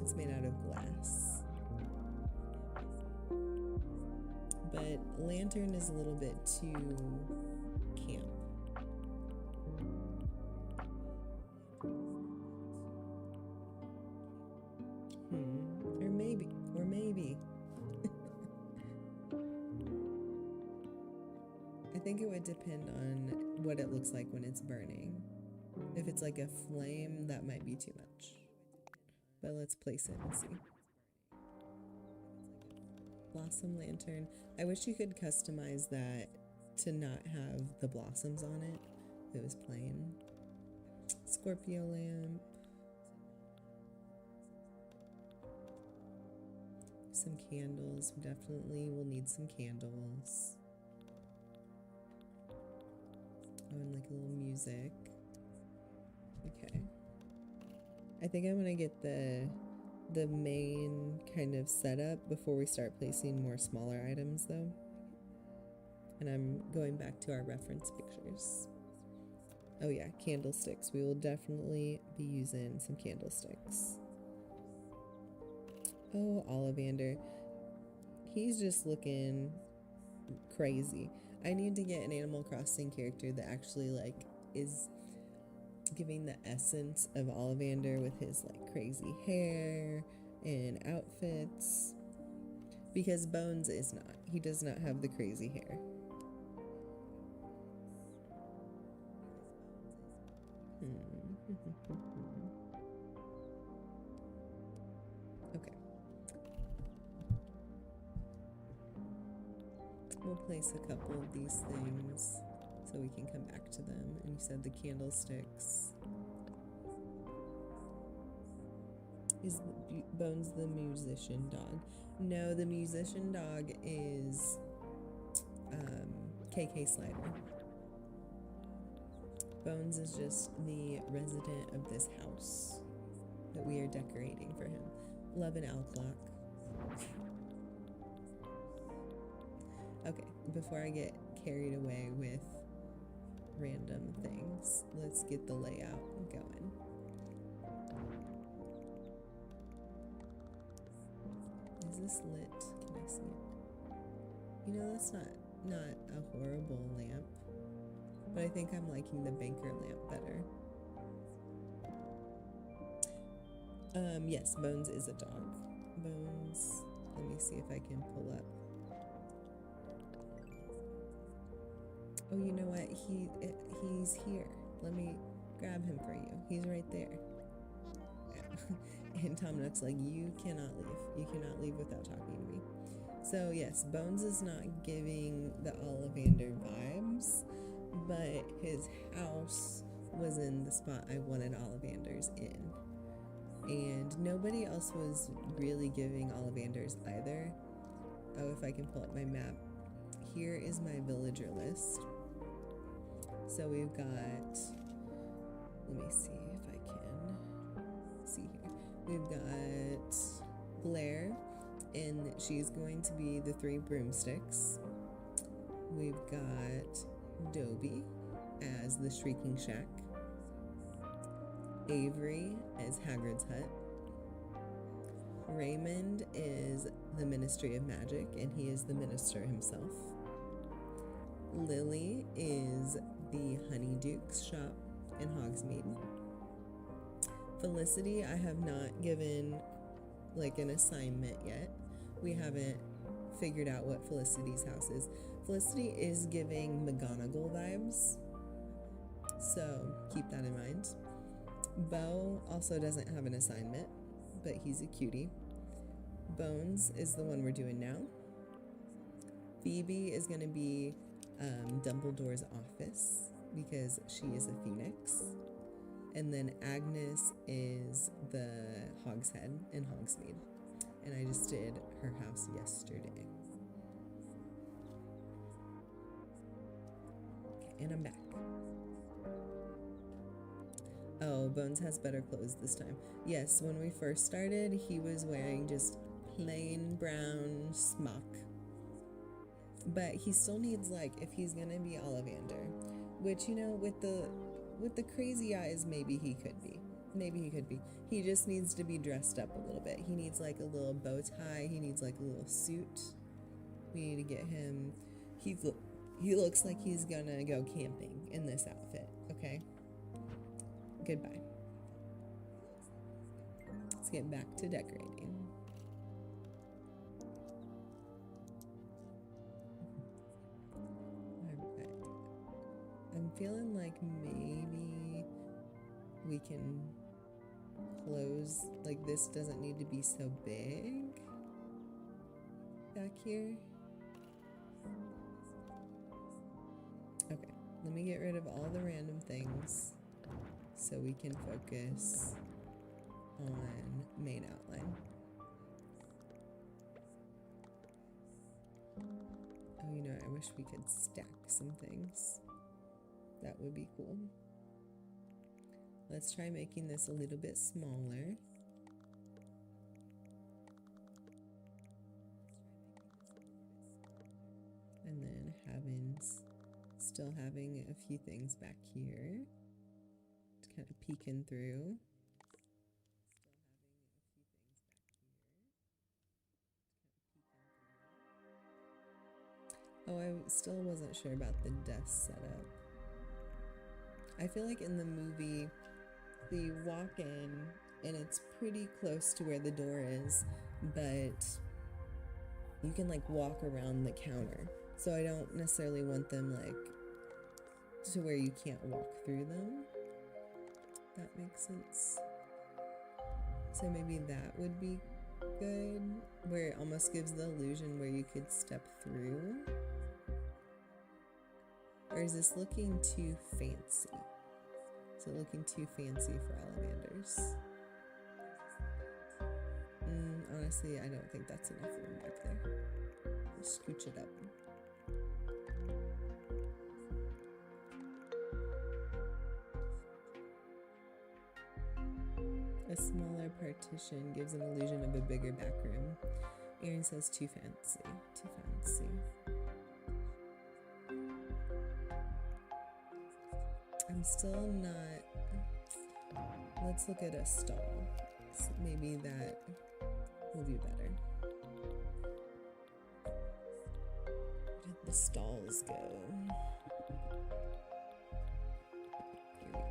[SPEAKER 1] it's made out of glass. But lantern is a little bit too camp. Or maybe. I think it would depend on what it looks like when it's burning. If it's like a flame, that might be too much. But let's place it and see. Blossom lantern. I wish you could customize that to not have the blossoms on it. It was plain. Scorpio lamp. Some candles. Definitely will need some candles. Oh, and like a little music. Okay. I think I'm gonna get the main kind of setup before we start placing more smaller items though. And I'm going back to our reference pictures. Oh yeah, candlesticks. We will definitely be using some candlesticks. Oh, Ollivander. He's just looking crazy. I need to get an Animal Crossing character that actually like is giving the essence of Ollivander with his like crazy hair and outfits. Because Bones is not. He does not have the crazy hair. Okay. We'll place a couple of these things so we can come back to them. And you said the candlesticks. Is Bones the musician dog? No, the musician dog is KK Slider. Bones is just the resident of this house that we are decorating for him. Love an owl clock. Okay, before I get carried away with random things, let's get the layout going. Is this lit? Can I see it? You know, that's not a horrible lamp, but I think I'm liking the banker lamp better. Yes, Bones is a dog. Bones, let me see if I can pull up. Oh, you know what? He's here. Let me grab him for you. He's right there. And Tom Nook's like, you cannot leave. You cannot leave without talking to me. So yes, Bones is not giving the Ollivander vibes, but his house was in the spot I wanted Ollivander's in. And nobody else was really giving Ollivanders either. Oh, if I can pull up my map. Here is my villager list. So we've got, let me see if I can see here. We've got Blair, and she's going to be the 3 broomsticks. We've got Dobie as the Shrieking Shack. Avery as Hagrid's Hut. Raymond is the Ministry of Magic, and he is the minister himself. Lily is the Honeyduke's shop in Hogsmeade. Felicity, I have not given like an assignment yet, we haven't figured out what Felicity's house is. Felicity is giving McGonagall vibes, so keep that in mind. Bo also doesn't have an assignment, but he's a cutie. Bones is the one we're doing now. Phoebe is going to be Dumbledore's office because she is a phoenix. And then Agnes is the Hogshead in Hogsmeade. And I just did her house yesterday. Okay, and I'm back. Oh, Bones has better clothes this time. Yes, when we first started, he was wearing just plain brown smock. But he still needs, like, if he's gonna be Ollivander, which, you know, with the crazy eyes, maybe he could be. Maybe he could be. He just needs to be dressed up a little bit. He needs like a little bow tie. He needs like a little suit. We need to get him. He looks like he's gonna go camping in this outfit. Okay. Goodbye. Let's get back to decorating. Alright. I'm feeling like maybe we can close, like this doesn't need to be so big back here. Okay, let me get rid of all the random things so we can focus on main outline. Oh, you know, I wish we could stack some things. That would be cool. Let's try making this a little bit smaller. And then still having a few things back here to kind of peeking through. Oh, I still wasn't sure about the desk setup. I feel like in the movie, we walk in and it's pretty close to where the door is, but you can like walk around the counter. So I don't necessarily want them like to where you can't walk through them. That makes sense. So maybe that would be good, where it almost gives the illusion where you could step through. Or is this looking too fancy? Is it looking too fancy for Ollivanders? Honestly, I don't think that's enough room back there. Just scooch it up. A smaller partition gives an illusion of a bigger back room. Erin says too fancy. Too fancy. I'm still not. Let's look at a stall. So maybe that will be better. Where did the stalls go?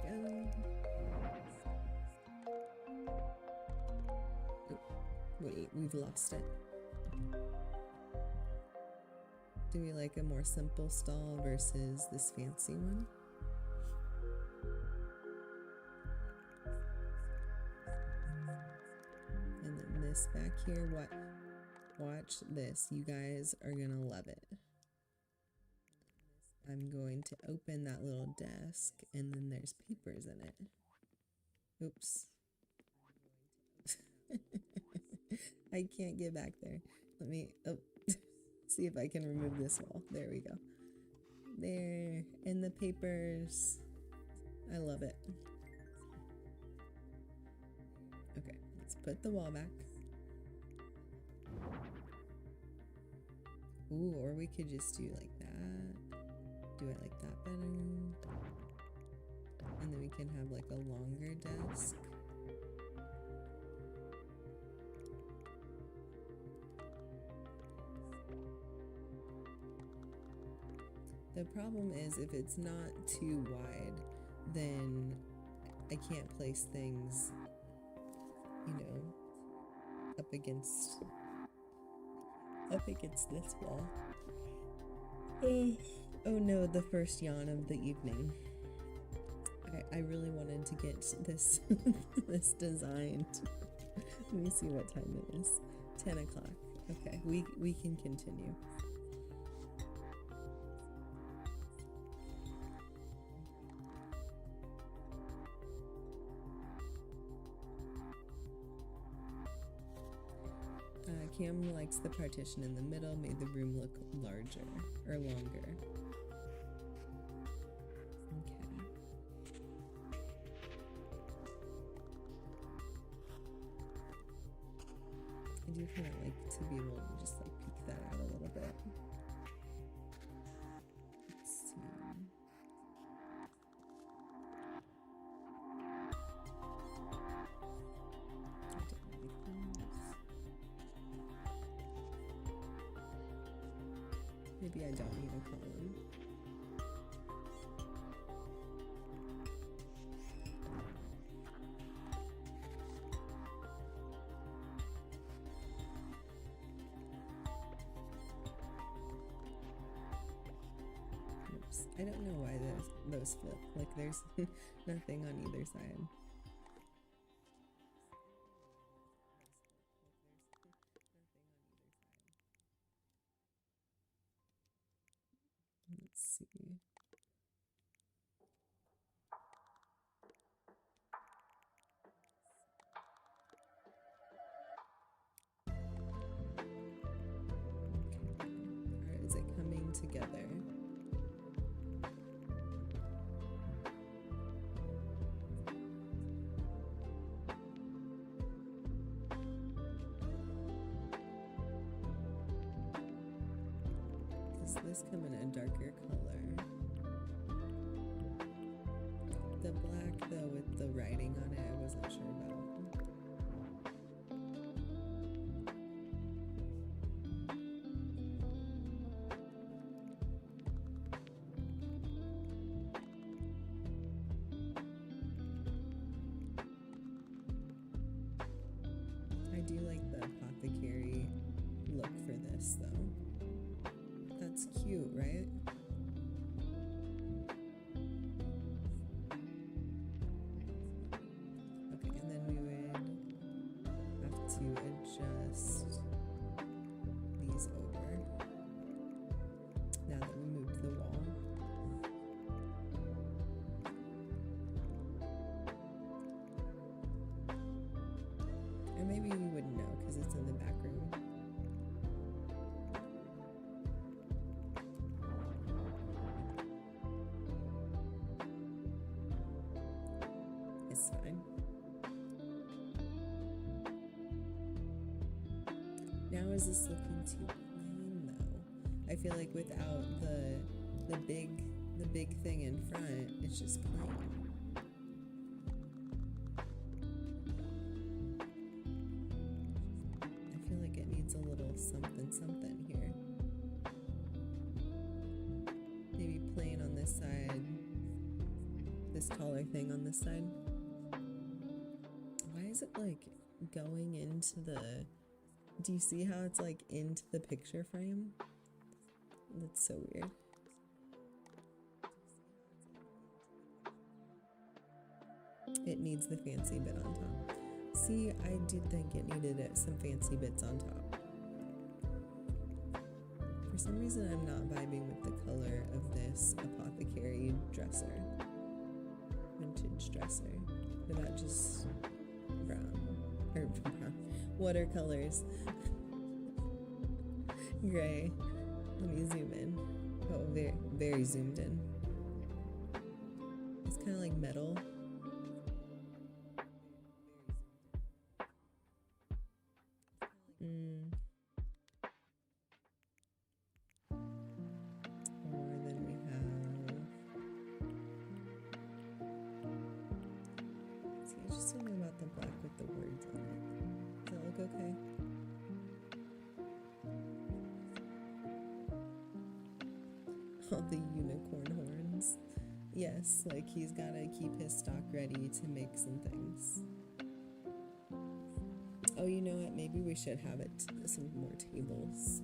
[SPEAKER 1] Here we go. Oh, wait, we've lost it. Do we like a more simple stall versus this fancy one? This back here, watch this. You guys are gonna love it. I'm going to open that little desk and then there's papers in it. Oops. I can't get back there. Let me see if I can remove this wall. There we go. There, and the papers. I love it. Okay, let's put the wall back. Ooh, or we could just do like that. Do it like that better. And then we can have like a longer desk. The problem is if it's not too wide, then I can't place things, you know, up against I think it's this wall. Oh no, the first yawn of the evening. I really wanted to get this this designed. Let me see what time it is. 10 o'clock. Okay, we can continue. Cam likes the partition in the middle, made the room look larger or longer. Okay. I do kind of like to be able to just like peek that out a little bit. Let's see. Maybe I don't need a column. Oops. I don't know why those flip. Like there's nothing on either side. Let's see. Okay. Or is it coming together? Does this come in a darker color? The black, though, with the writing on it, I wasn't sure about. I do like the apothecary look for this, though. That's cute, right? Okay, and then we would have to adjust these over now that we moved the wall. Or maybe we wouldn't know because it's in the back room. It's fine. Now is this looking too plain though? I feel like without the big thing in front, it's just plain. I feel like it needs a little something here. Maybe plain on this side. This taller thing on this side. Why is it like going into the... Do you see how it's like into the picture frame? That's so weird. It needs the fancy bit on top. See, I did think it needed some fancy bits on top. For some reason, I'm not vibing with the color of this apothecary dresser. Vintage dresser. What about just brown? Or brown. Watercolors. Gray. Let me zoom in. Oh, very, very zoomed in. It's kind of like metal. Or then we have... See, I just don't know about the black with the words on it. Does that look okay? All the unicorn horns. Yes, like he's gotta keep his stock ready to make some things. Oh, you know what? Maybe we should have it some more tables.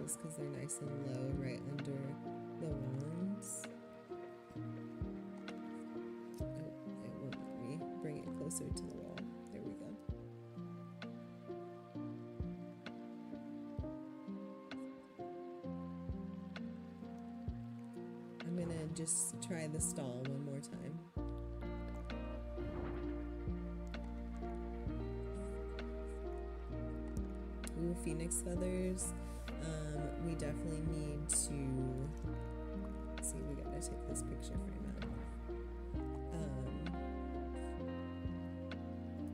[SPEAKER 1] petals because they're nice and low right under the wands. Oh, it won't let me bring it closer to the wall. There we go. I'm gonna just try the stall one more time. Ooh, phoenix feathers. We definitely need to, let's see, we gotta take this picture frame out.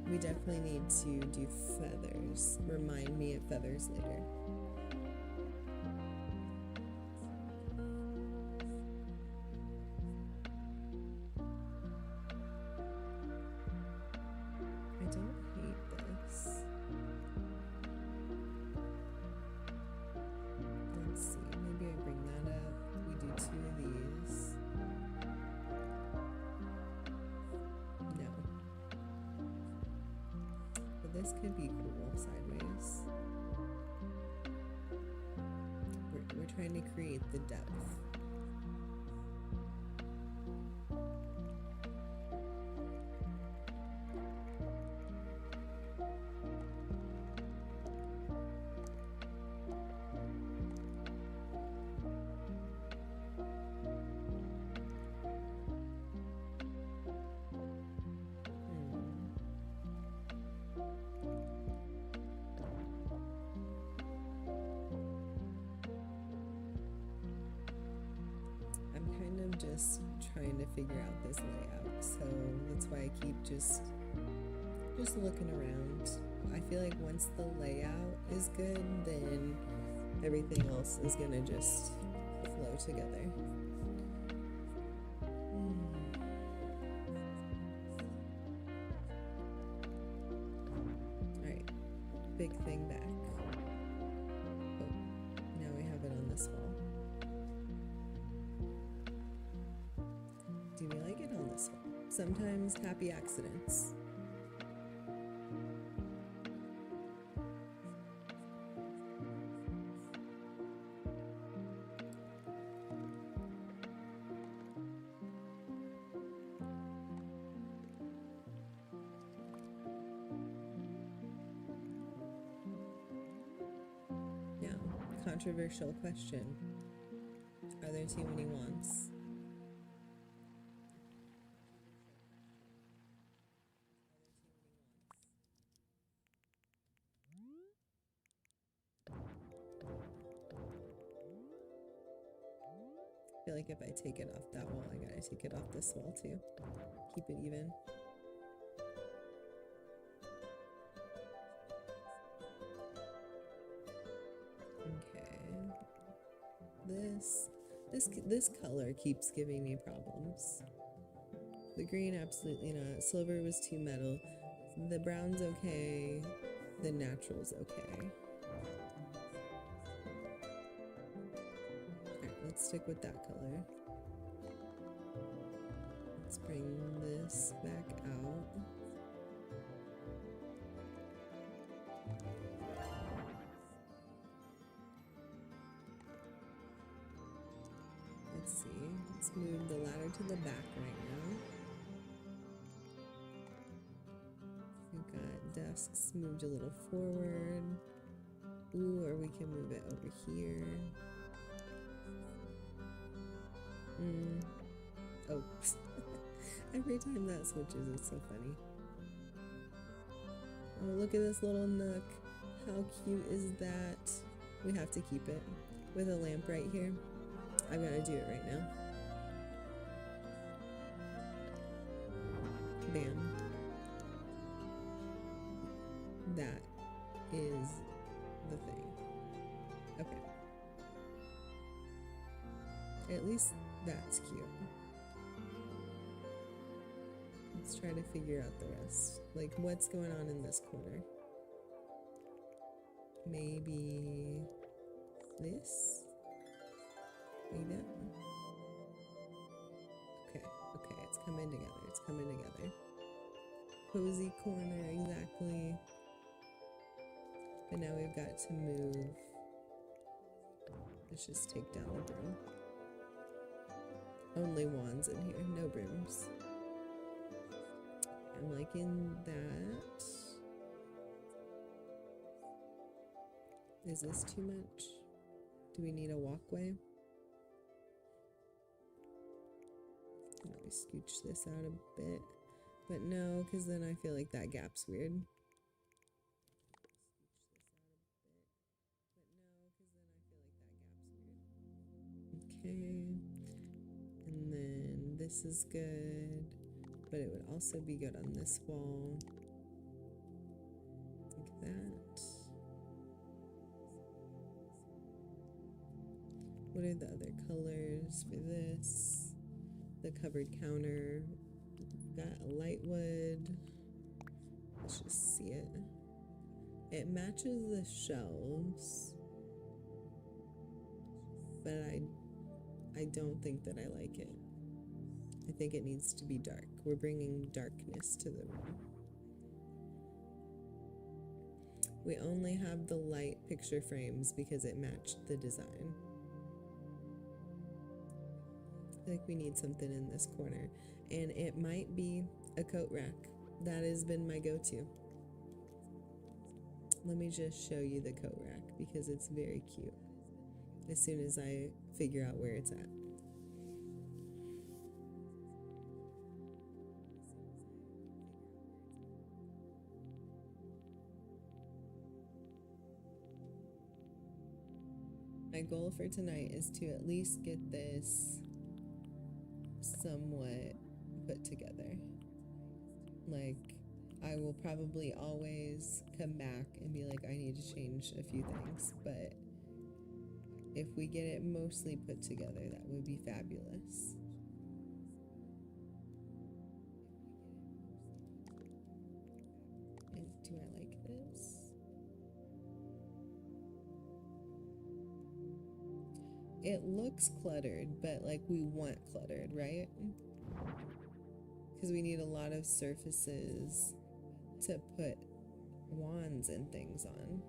[SPEAKER 1] We definitely need to do feathers. Remind me of feathers later. I don't hate this. Let's see, maybe I bring that up. We do 2 of these. No. But this could be cool sideways. We're trying to create the depth. Just trying to figure out this layout, so that's why I keep just looking around. I feel like once the layout is good, then everything else is gonna just flow together. Alright, big thing back. Oh, now we have it on this wall. Do we like it on this one? Sometimes happy accidents. Now, controversial question. Are there too many wands? I feel like if I take it off that wall, I gotta take it off this wall too. Keep it even. Okay. This color keeps giving me problems. The green, absolutely not. Silver was too metal. The brown's okay. The natural's okay. Let's stick with that color. Let's bring this back out. Let's see. Let's move the ladder to the back right now. We've got desks moved a little forward. Ooh, or we can move it over here. Oh, every time that switches, it's so funny. Oh, look at this little nook. How cute is that? We have to keep it with a lamp right here. I've got to do it right now. Bam. That is the thing. Okay. At least that's cute. Let's try to figure out the rest. Like, what's going on in this corner? Maybe this? Maybe that one? Okay, it's coming together. It's coming together. Cozy corner, exactly. But now we've got to move Let's just take down the broom. Only wands in here, no brooms. I'm liking that. Is this too much? Do we need a walkway? Let me scooch this out a bit. But no, because then I feel like that gap's weird. Okay. And then this is good. But it would also be good on this wall. Like that. What are the other colors for this? The cupboard counter. Got a light wood. Let's just see it. It matches the shelves. But I don't think that I like it. I think it needs to be dark. We're bringing darkness to the room. We only have the light picture frames because it matched the design. I think we need something in this corner. And it might be a coat rack. That has been my go-to. Let me just show you the coat rack because it's very cute. As soon as I figure out where it's at. My goal for tonight is to at least get this somewhat put together. Like, I will probably always come back and be like, I need to change a few things, but if we get it mostly put together, that would be fabulous. And do I like this? It looks cluttered, but like we want cluttered, right? Because we need a lot of surfaces to put wands and things on.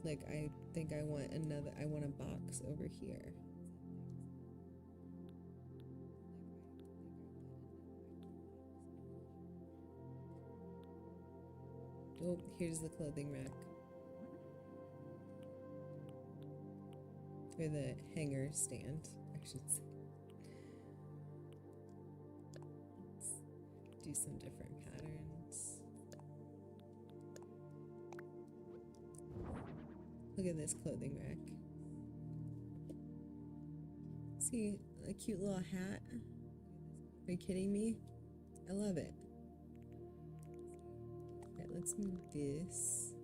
[SPEAKER 1] Like I think I want a box over here. Oh, here's the clothing rack. Or the hanger stand, I should say. Let's do some different patterns. Look at this clothing rack. See, a cute little hat. Are you kidding me? I love it. Alright, let's move this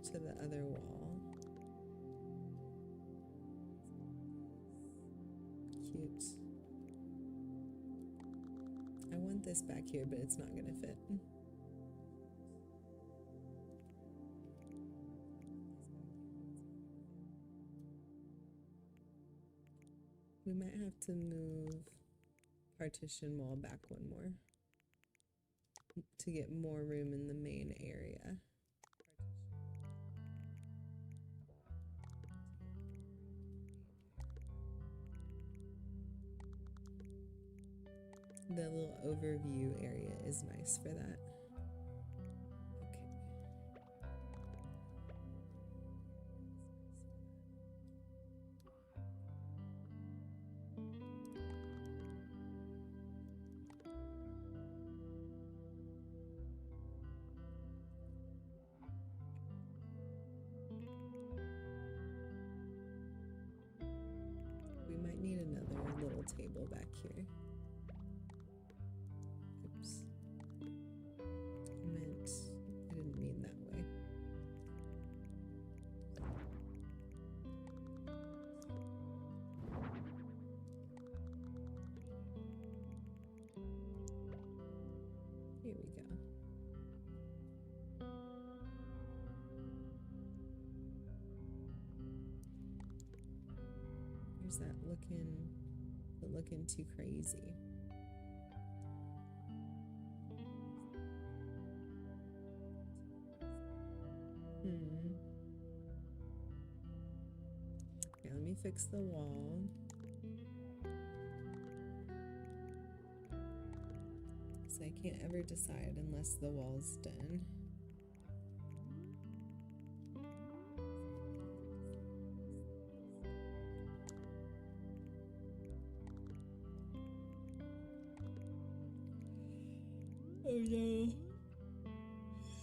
[SPEAKER 1] to the other wall. Cute. I want this back here, but it's not gonna fit. We might have to move partition wall back one more to get more room in the main area. The little overview area is nice for that. Okay. We might need another little table back here. Oops. I didn't mean that way. Here we go. Here's that looking too crazy. fix the wall. So I can't ever decide unless the wall's done. Oh no.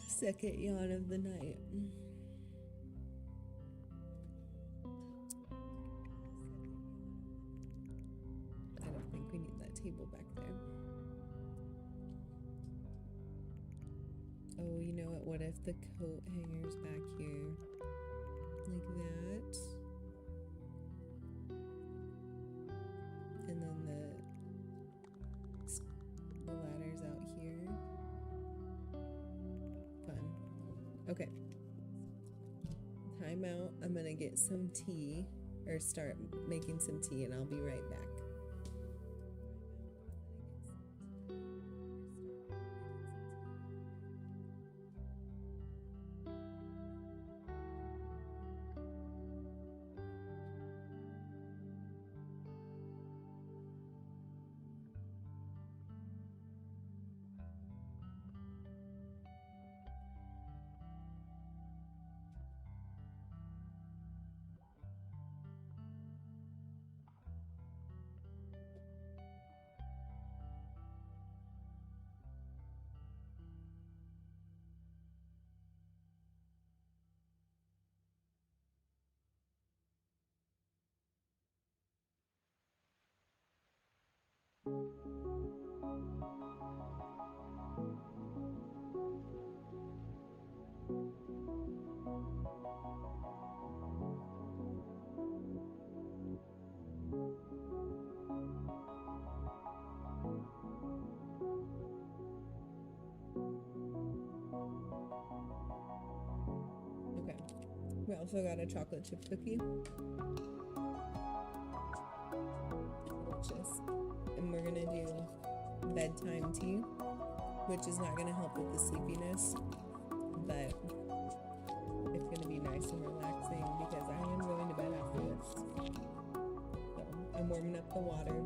[SPEAKER 1] Second yawn of the night. I don't think we need that table back there. Oh, you know what? What if the coat hanger's back here? Like that. And then the ladder's out here. Fun. Okay. Time out. I'm gonna get some tea, or start making some tea, and I'll be right back. Okay. We also got a chocolate chip cookie. Delicious. And we're gonna do bedtime tea, which is not gonna help with the sleepiness, but it's gonna be nice and relaxing because I am going to bed after this. So I'm warming up the water.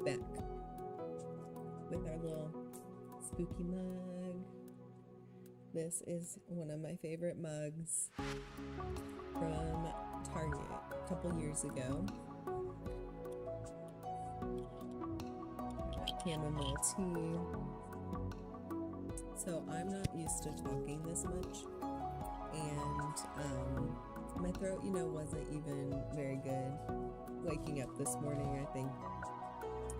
[SPEAKER 1] Back with our little spooky mug. This is one of my favorite mugs from Target a couple years ago. Chamomile tea. So I'm not used to talking this much, and my throat, wasn't even very good waking up this morning. I think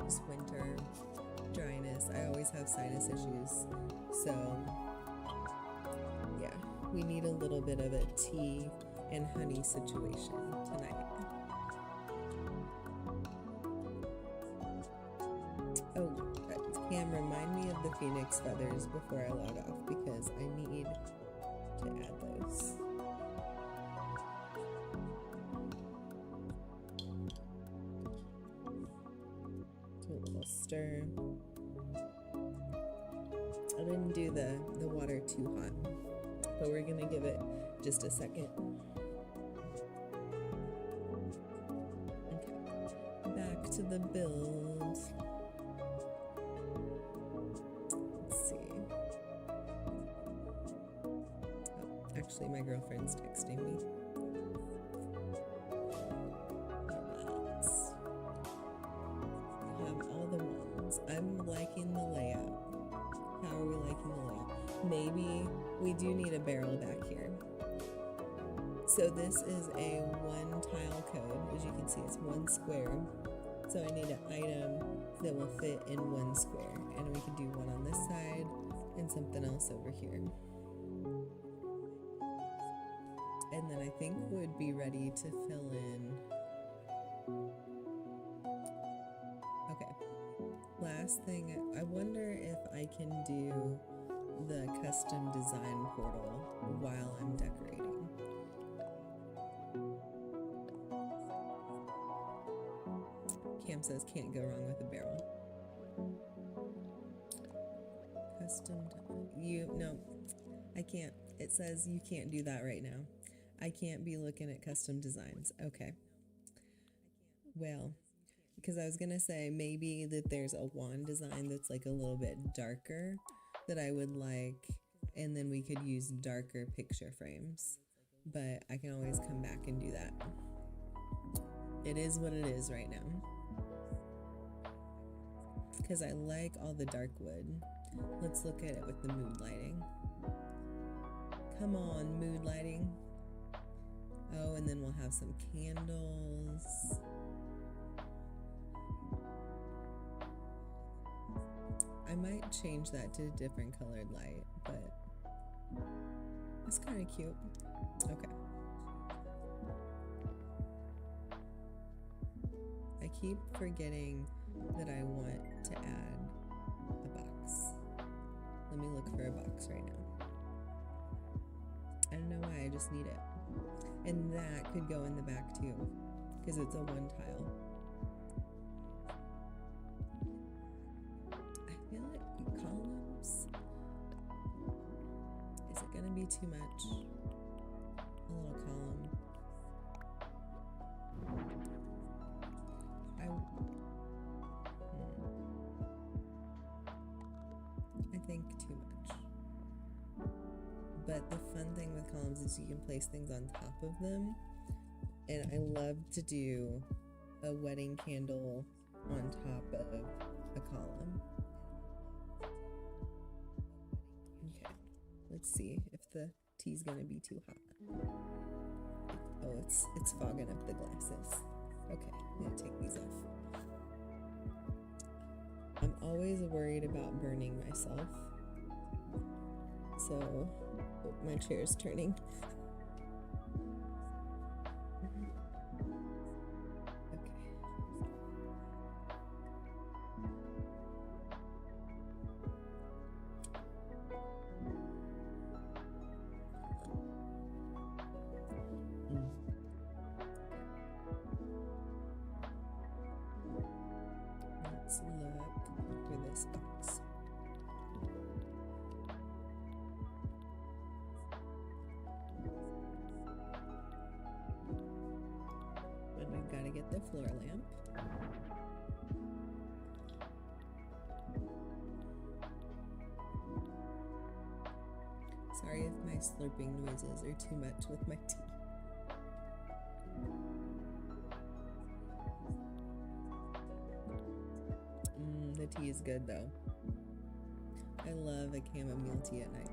[SPEAKER 1] this winter dryness, I always have sinus issues, so yeah, we need a little bit of a tea and honey situation tonight. Oh, Cam, remind me of the phoenix feathers before I log off because I need to add those. Stir. I didn't do the water too hot, but we're gonna give it just a second. Okay, back to the build. Let's see. Oh, actually, my girlfriend's texting me. I'm liking the layout. How are we liking the layout? Maybe we do need a barrel back here. So this is a 1 tile code. As you can see, it's 1 square. So I need an item that will fit in 1 square. And we could do one on this side and something else over here. And then I think we'd be ready to fill in. Okay. Last thing, I wonder if I can do the custom design portal while I'm decorating. Cam says can't go wrong with a barrel. Custom, no, I can't. It says you can't do that right now. I can't be looking at custom designs. Okay. Well, because I was going to say maybe that there's a wand design that's like a little bit darker that I would like, and then we could use darker picture frames. But I can always come back and do that. It is what it is right now. Because I like all the dark wood. Let's look at it with the mood lighting. Come on, mood lighting. Oh, and then we'll have some candles. I might change that to a different colored light, but it's kind of cute. Okay. I keep forgetting that I want to add a box. Let me look for a box right now. I don't know why, I just need it. And that could go in the back too, because it's a 1 tile. I feel like columns. Is it gonna be too much? A little column. I think too much. But the fun thing with columns is you can place things on top of them. And I love to do a wedding candle on top of a column. Okay, let's see if the tea's gonna be too hot. Oh, it's fogging up the glasses. Okay, I'm gonna take these off. I'm always worried about burning myself. So, my chair's turning. Let's look for this box. And we've got to get the floor lamp. Sorry if my slurping noises are too much with my tea. The tea is good though. I love a chamomile tea at night.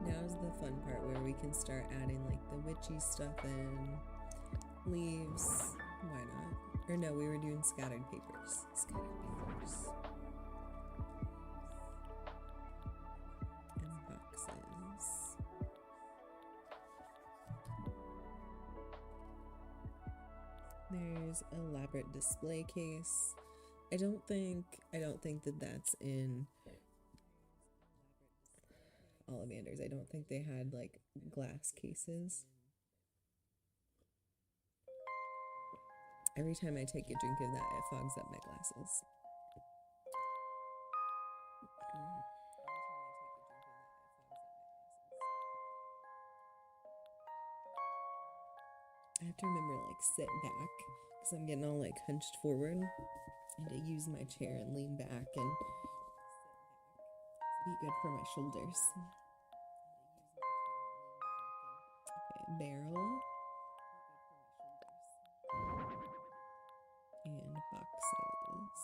[SPEAKER 1] Now's the fun part where we can start adding like the witchy stuff in. Leaves, why not? Or no, we were doing scattered papers. Scattered papers. And boxes. There's an elaborate display case. I don't think that that's in Ollivanders. I don't think they had like glass cases. Every time I take a drink of that, it fogs up my glasses. I have to remember like sit back because I'm getting all like hunched forward, and to use my chair and lean back and be good for my shoulders. Okay, barrel. And boxes.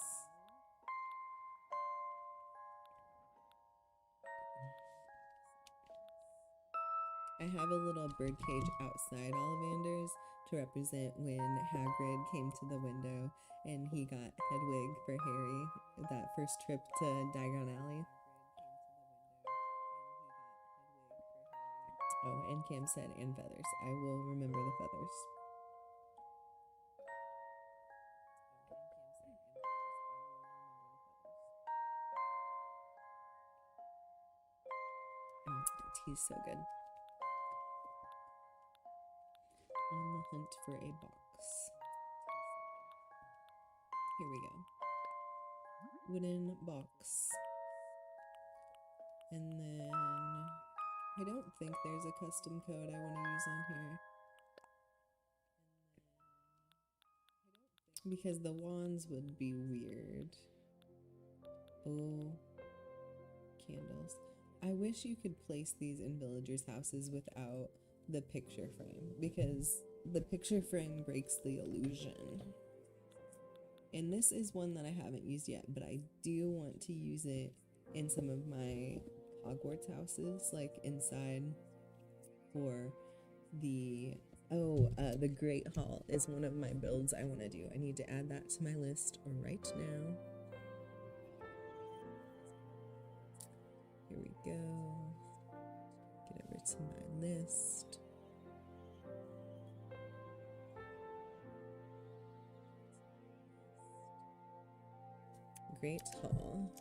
[SPEAKER 1] I have a little birdcage outside Ollivanders to represent when Hagrid came to the window and he got Hedwig for Harry that first trip to Diagon Alley. Oh, and Cam said, and feathers. I will remember the feathers. He's so good. On the hunt for a box. Here we go. Wooden box. And then I don't think there's a custom code I want to use on here. Because the wands would be weird. Oh, candles. I wish you could place these in villagers' houses without the picture frame, because the picture frame breaks the illusion. And this is one that I haven't used yet, but I do want to use it in some of my Hogwarts houses, like inside for the Great Hall is one of my builds I want to do. I need to add that to my list right now. Here we go. Get over to my list. Great Hall.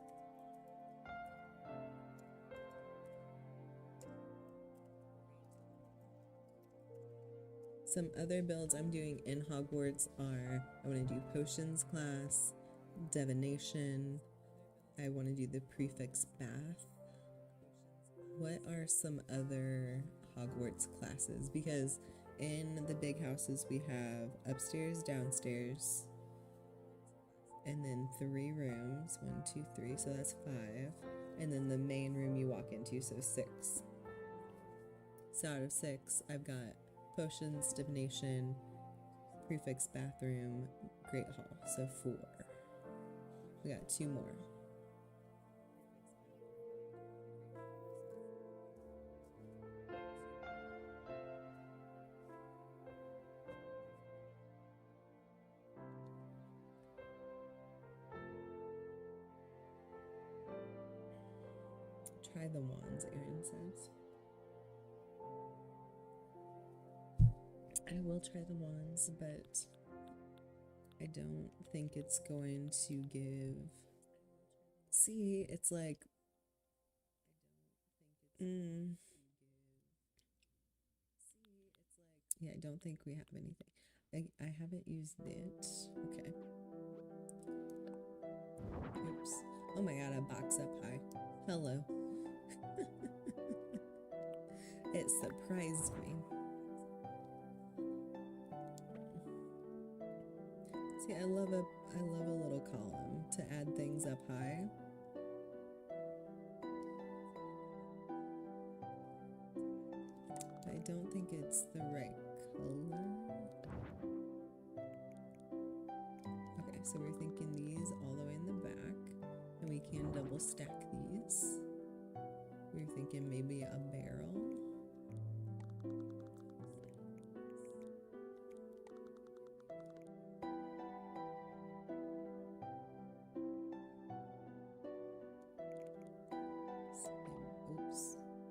[SPEAKER 1] Some other builds I'm doing in Hogwarts are, I want to do potions class, divination, I want to do the prefix bath. What are some other Hogwarts classes? Because in the big houses we have upstairs, downstairs, and then 3 rooms, 1, 2, 3, so that's 5, and then the main room you walk into, so 6. So out of 6, I've got potions, divination, prefix bathroom, Great Hall, so 4. We got 2 more. Try the wands, Erin says. I will try the wands, but I don't think it's going to give... See, it's like... Yeah, I don't think we have anything. I haven't used it. Okay. Oops. Oh my god, a box up high. Hello. It surprised me. See, I love a little column to add things up high. I don't think it's the right color. Okay, so we're thinking these all the way in the back, and we can double stack these. We're thinking maybe a barrel. Oops,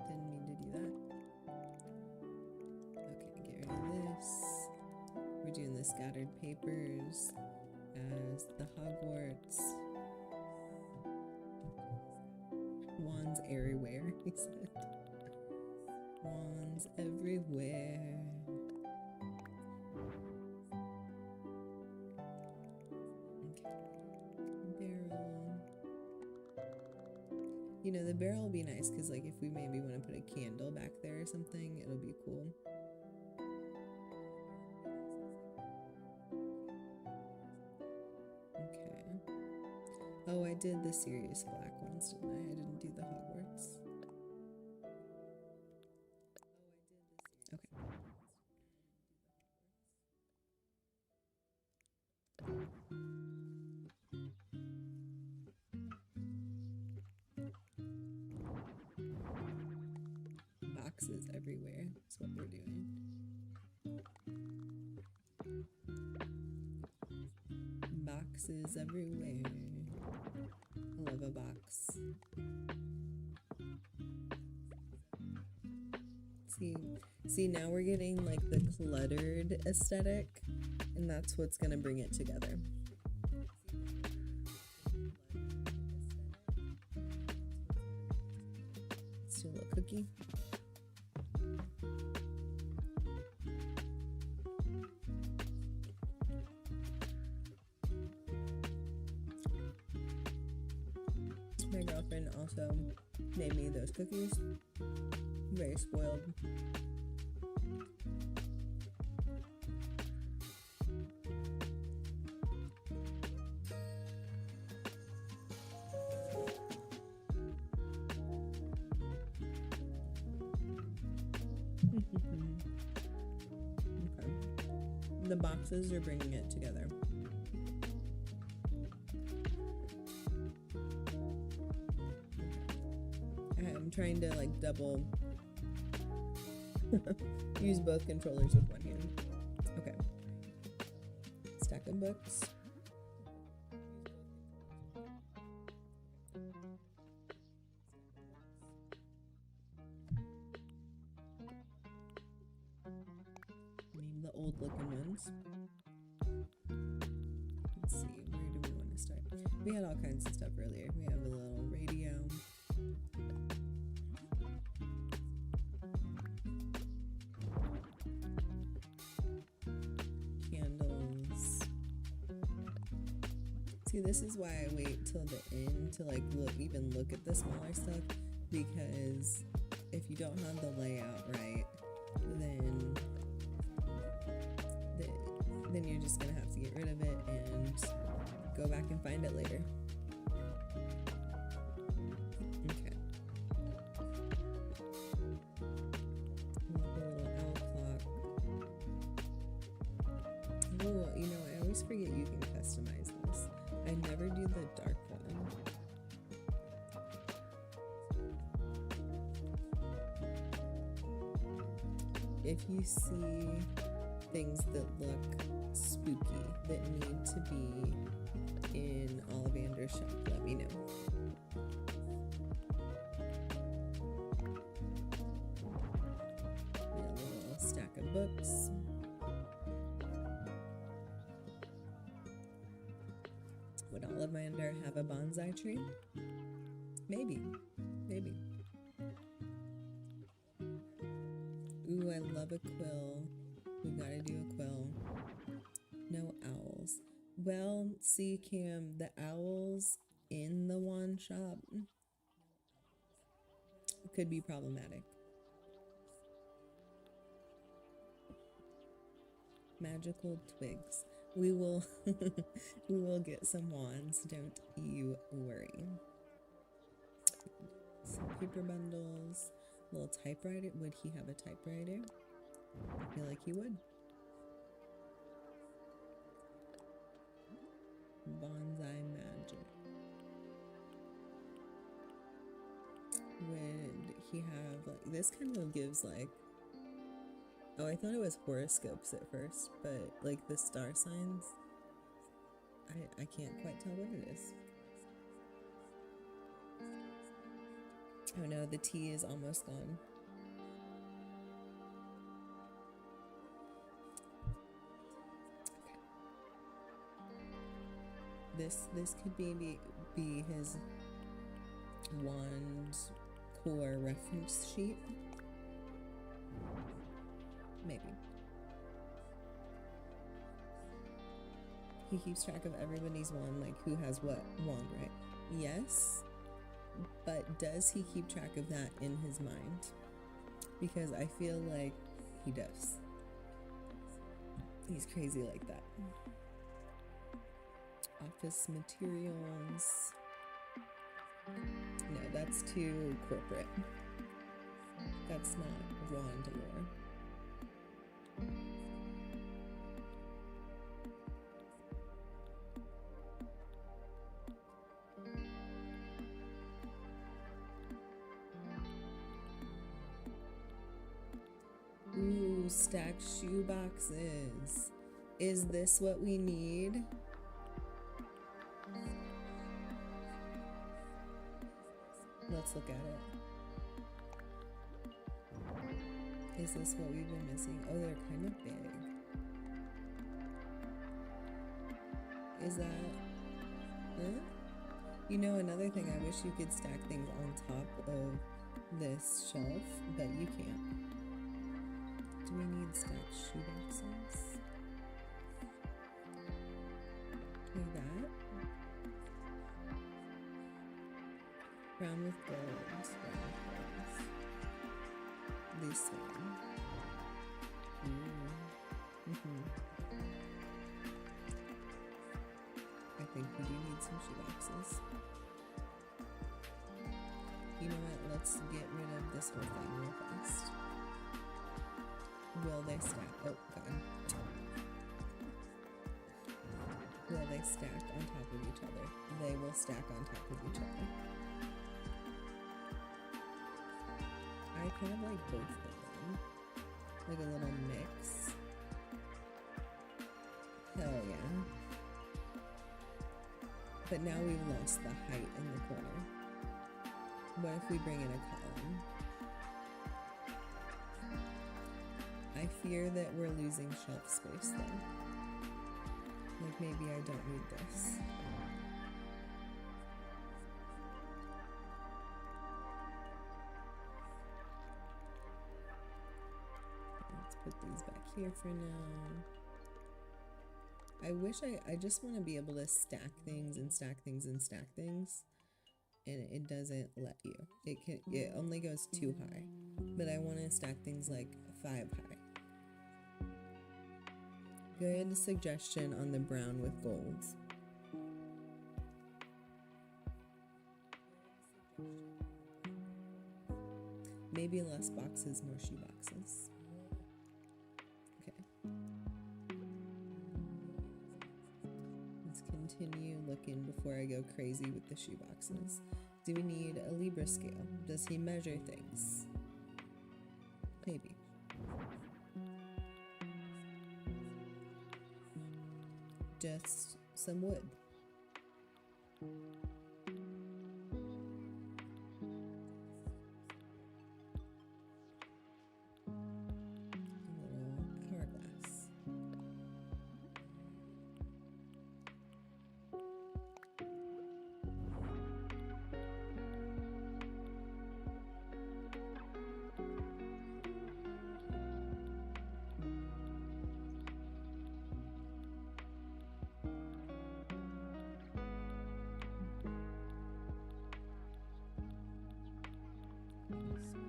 [SPEAKER 1] didn't mean to do that. Okay, get rid of this. We're doing the scattered papers as the Hogwarts. Wands everywhere, he said. Wands everywhere. Okay. Barrel. You know, the barrel will be nice because, like, if we maybe want to put a candle back there or something, it'll be cool. Okay. Oh, I I did the Sirius Black ones, didn't I? I didn't do the Hogwarts. Okay. Boxes everywhere is what we're doing. Boxes everywhere. I love a box. See, now we're getting like the cluttered aesthetic, and that's what's gonna bring it together. Let's do a little cookie. My girlfriend also made me those cookies. Very spoiled. Okay. The boxes are bringing it together. I'm trying to like double use both controllers with one hand. Okay. Stack of books. The old looking ones. Let's see, where do we want to start? We had all kinds of stuff earlier. We have a little radio. Candles. See, this is why I wait till the end to like even look at the smaller stuff, because if you don't have the layout right, then you're just gonna have to get rid of it and go back and find it later. Okay. A little owl clock. Oh, you know, I always forget you can customize this. I never do the dark one. If you see things that look spooky that need to be in Ollivander's shop, let me know. A little stack of books. Would Ollivander have a bonsai tree? Maybe. Maybe. Ooh, I love a quill. We gotta do a quill. No owls. Well, see, Cam, the owls in the wand shop could be problematic. Magical twigs. We will we will get some wands, don't you worry. Some paper bundles. Little typewriter. Would he have a typewriter? I feel like he would. Bonsai magic. Would he have like this? Kind of gives like, oh, I thought it was horoscopes at first, but like the star signs, I can't quite tell what it is. Oh no, the tea is almost gone. This could be his wand core reference sheet. Maybe. He keeps track of everybody's wand, like who has what wand, right? Yes. But does he keep track of that in his mind? Because I feel like he does. He's crazy like that. Office materials. No, that's too corporate. That's not wand lore. Ooh, stacked shoe boxes. Is this what we need? Let's look at it. Is this what we've been missing? Oh, they're kind of big. Is that... Huh? You know, another thing, I wish you could stack things on top of this shelf, but you can't. Do we need stacked shoe boxes? Like that? Brown with gold. Brown with gold. This one. I think we do need some shoe boxes. You know what? Let's get rid of this whole thing real fast. Will they stack? Oh, God. Will they stack on top of each other? They will stack on top of each other. I kind of like both of them. Like a little mix. Hell yeah. But now we've lost the height in the corner. What if we bring in a column? I fear that we're losing shelf space though. Like maybe I don't need this. Let's put these back here for now. I wish I just want to be able to stack things and stack things and stack things. And it doesn't let you. It only goes 2 high. But I want to stack things like 5 high. Good suggestion on the brown with gold. Maybe less boxes, more shoe boxes. Okay. Let's continue looking before I go crazy with the shoe boxes. Do we need a Libra scale? Does he measure things? Maybe. Just some wood. A little hourglass.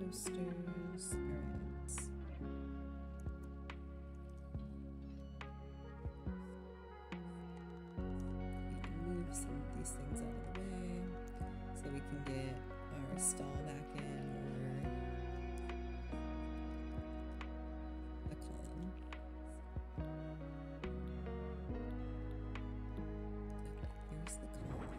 [SPEAKER 1] Posters, alright. Move some of these things out of the way so we can get our stall back in, or a column. Okay, here's the column.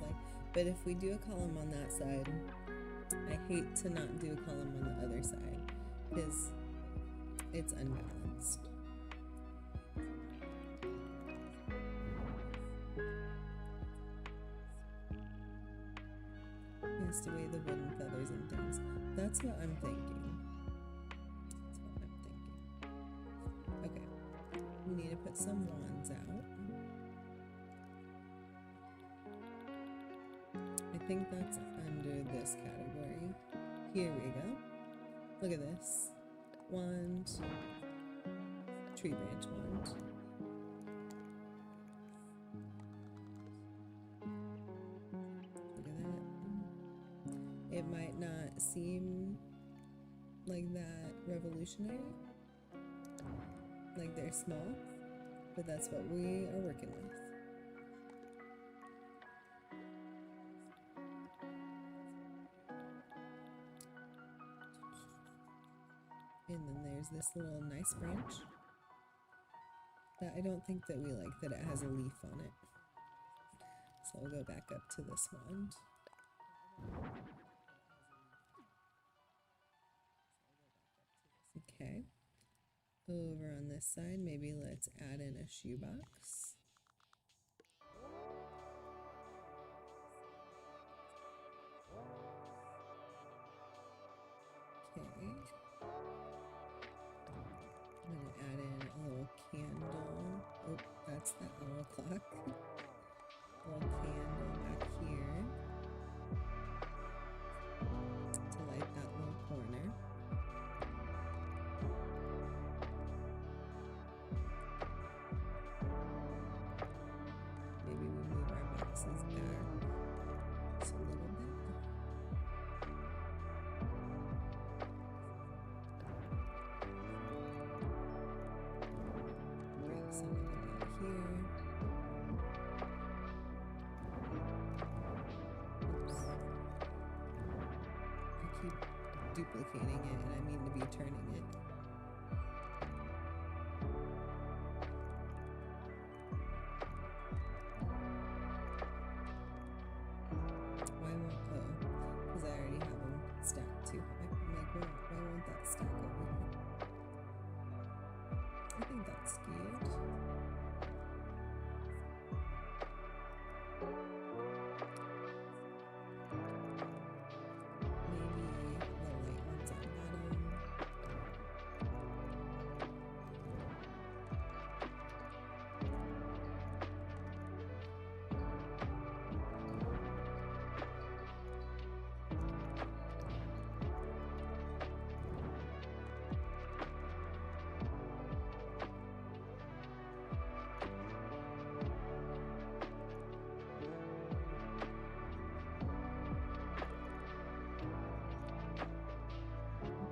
[SPEAKER 1] Like. But if we do a column on that side, I hate to not do a column on the other side because it's unbalanced. He has to weigh the wooden feathers and things. That's what I'm thinking. Okay, we need to put some wands out. I think that's under this category. Here we go. Look at this. Wand. Tree branch wand. Look at that. It might not seem like that revolutionary. Like they're small, but that's what we are working with. And then there's this little nice branch that I don't think that we like that it has a leaf on it. So I'll go back up to this wand. Okay. Over on this side, maybe let's add in a shoebox. Okay. I'm gonna add in a little candle. Oh, that's the owl clock. A little candle back here to light that little corner. Maybe we move our boxes back just a little bit. Bring some of them out here. Oops. I keep duplicating it and I mean to be turning it. Why won't, oh, because I already have them stacked too high. I'm like, why won't that stack over here? I think that's good. Maybe the light ones on bottom.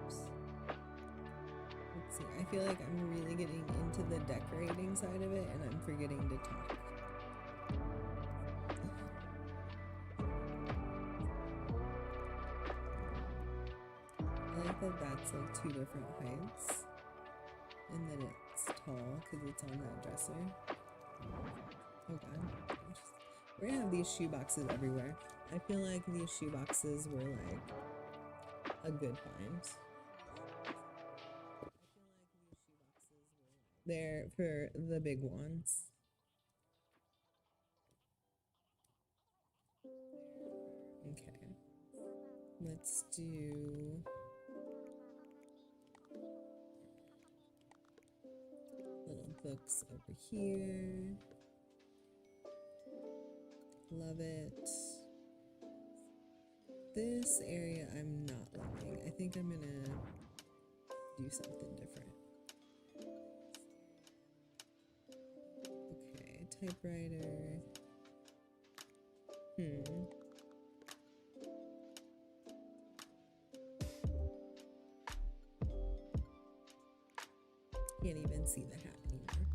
[SPEAKER 1] Oops. Let's see. I feel like I'm really getting into the decorating side of it and I'm forgetting to talk. I like that that's like two different heights and then it's tall because it's on that dresser. Oh god. We're gonna have these shoe boxes everywhere. I feel like these shoe boxes were like a good find. They're for the big ones. Okay. Let's do little books over here. Love it. This area I'm not loving. I think I'm gonna do something different. Okay, typewriter. Can't even see the hat anymore.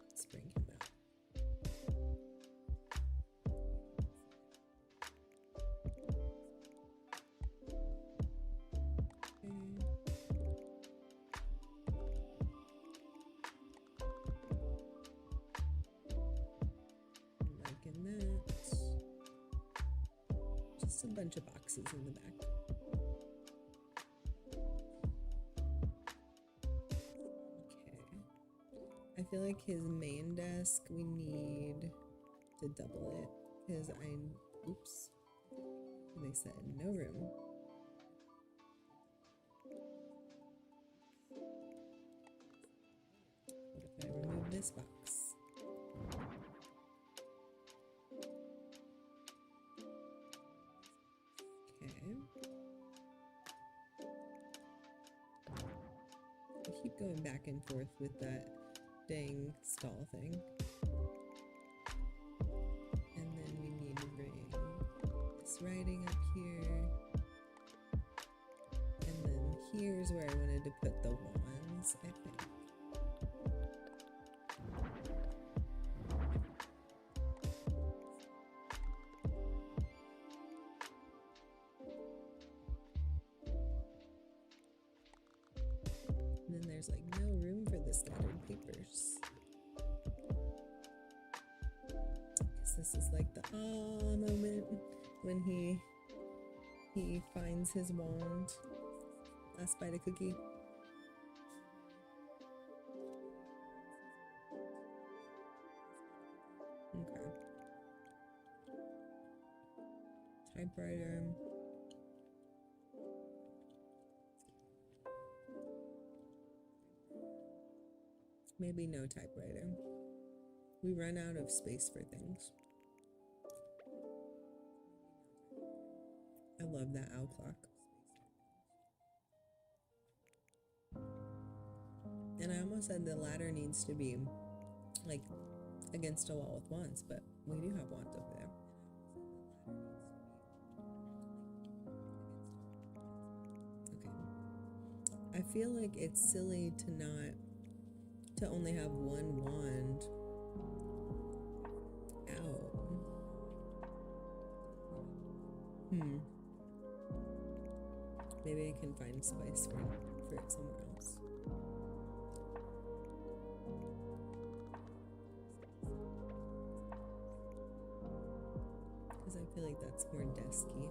[SPEAKER 1] Let's bring him out. Liking that. Just a bunch of boxes in the back. I feel like his main desk, we need to double it because oops, they said no room. What if I remove this box? Okay. I keep going back and forth with that dang stall thing. And then we need to bring this writing up here. And then here's where I wanted to put the wands, I think. And then there's like no room for the scattered papers. Guess this is like the ah moment when he finds his wand. Last bite of cookie. Okay. Typewriter. Maybe no typewriter. We run out of space for things. I love that owl clock. And I almost said the ladder needs to be like against a wall with wands, but we do have wands over there. Okay. I feel like it's silly to only have one wand out. Maybe I can find space for it somewhere else. Because I feel like that's more desky.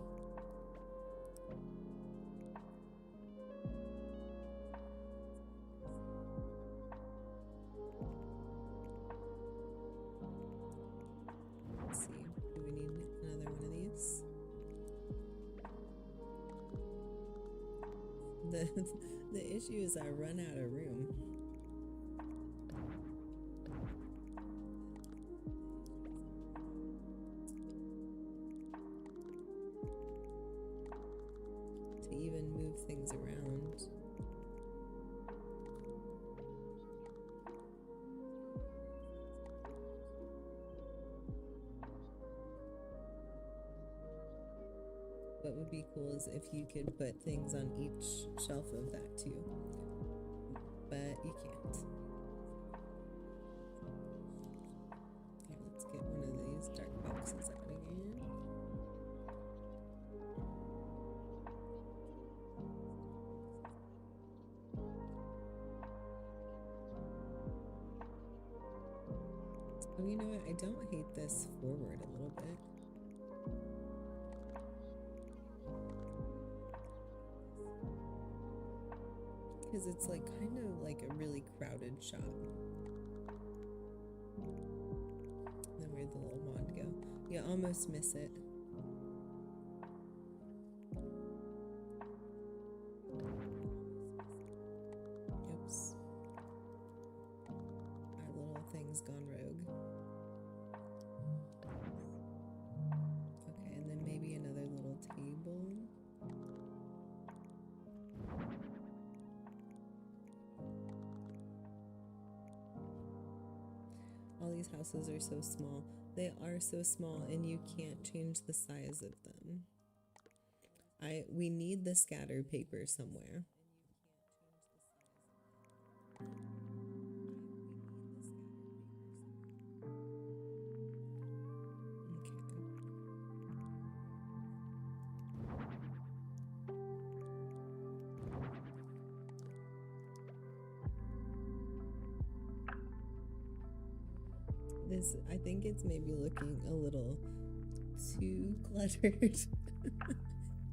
[SPEAKER 1] Let's see, do we need another one of these? The issue is I run out of room. To even move things around. What would be cool is if you could put things on each shelf of that too, but you can't. Okay, let's get one of these dark boxes out again. Oh, you know what? I don't hate this forward a little bit. Because it's like kind of like a really crowded shop. Then where'd the little wand go? You almost miss it. Oops. Our little thing's gone rogue. Okay, and then maybe another little table. All these houses are so small. They are so small and you can't change the size of them. We need the scatter paper somewhere. This, I think it's maybe looking a little too cluttered.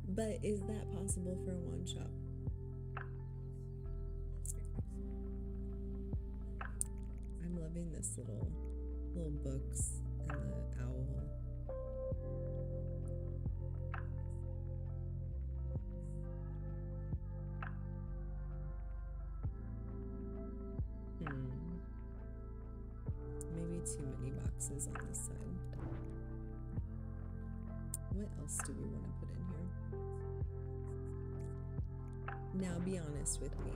[SPEAKER 1] But is that possible for a wand shop? I'm loving this little books and the owl. Maybe too many boxes on this side. What else do we want to put in here? Now be honest with me.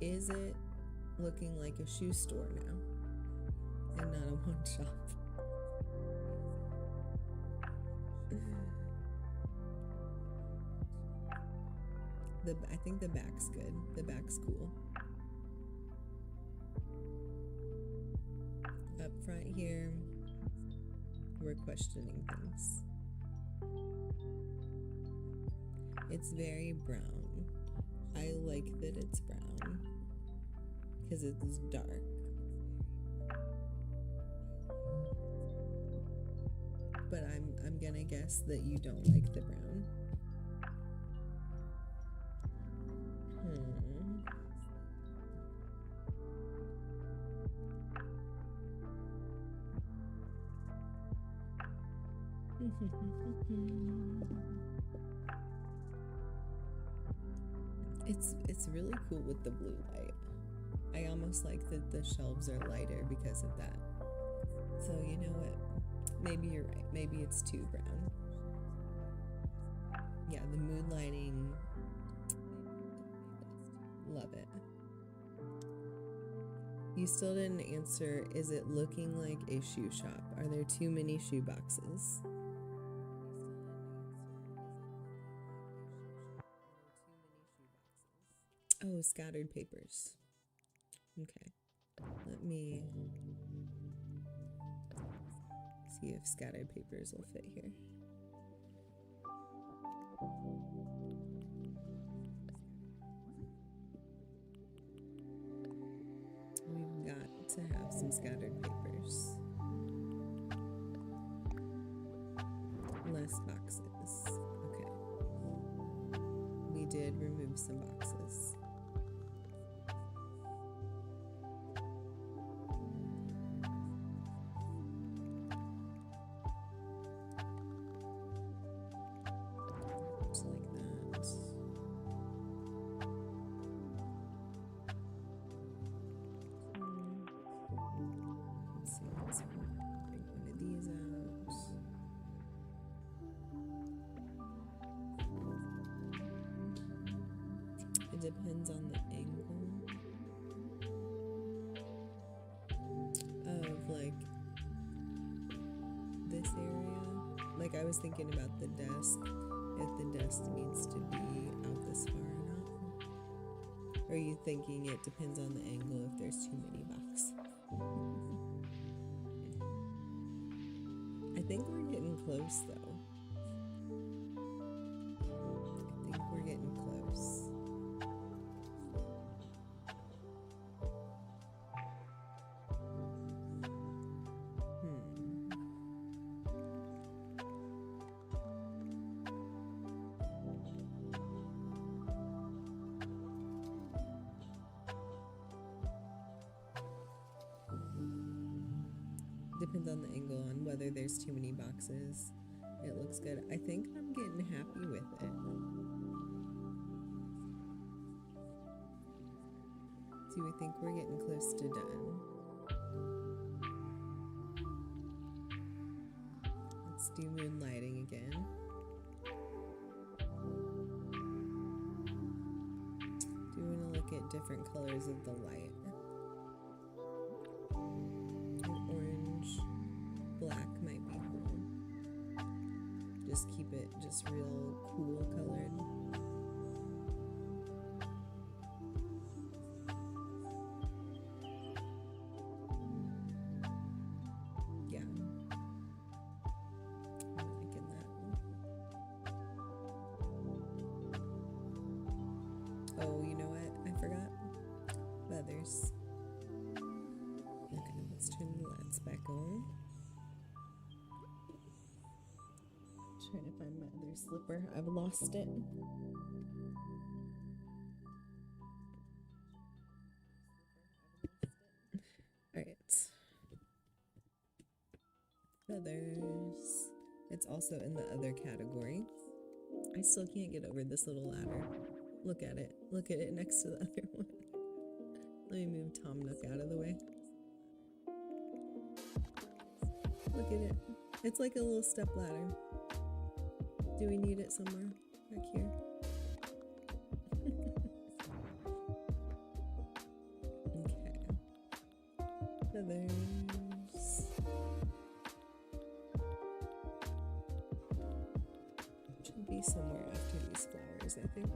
[SPEAKER 1] Is it looking like a shoe store now and not a wand shop? I think the back's good. The back's cool. Up front here, we're questioning things. It's very brown. I like that it's brown because it's dark. But I'm gonna guess that you don't like the brown. It's really cool with the blue light. I almost like that the shelves are lighter because of that. So you know what? Maybe you're right. Maybe it's too brown. Yeah, the mood lighting. Love it. You still didn't answer, is it looking like a shoe shop? Are there too many shoe boxes? Oh, scattered papers. Okay. Let me see if scattered papers will fit here. We've got to have some scattered papers. Less boxes. Okay. We did remove some boxes. It depends on the angle of like this area. Like I was thinking about the desk, if the desk needs to be out this far or not. Or are you thinking it depends on the angle if there's too many boxes? I think we're getting close though. I think we're getting close. Depends on the angle on whether there's too many boxes. It looks good. I think I'm getting happy with it. Do we think we're getting close to done? Let's do moonlighting again. Do you want to look at different colors of the light? Black might be cool. Just keep it just real cool colored. Yeah. I'm liking that one. Oh, you know what? I forgot. Feathers. Okay, let's turn the lights back on. Trying to find my other slipper. I've lost it. Alright. Feathers. It's also in the other category. I still can't get over this little ladder. Look at it. Look at it next to the other one. Let me move Tom Nook out of the way. Look at it. It's like a little step ladder. Do we need it somewhere back here? Okay. Feathers. Should be somewhere after these flowers, I think.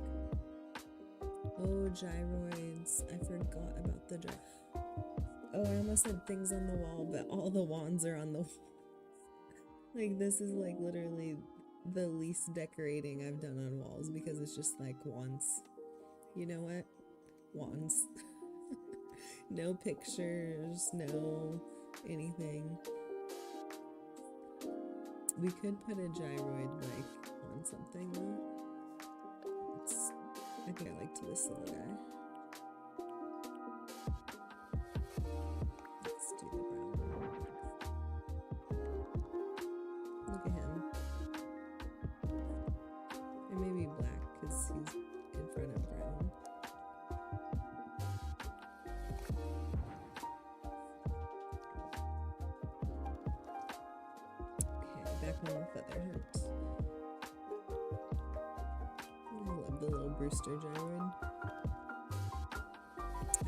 [SPEAKER 1] Oh, gyroids. I forgot about the Oh, I almost said things on the wall, but all the wands are on the wall. Like, this is like literally the least decorating I've done on walls because it's just like wands. You know what? Wands. No pictures, no anything. We could put a gyroid like on something though. I think I liked this little guy. Let's do the brown. Look at him. Or maybe black because he's in front of brown. Okay, back on the feather hunt. I love the little Brewster gyroid.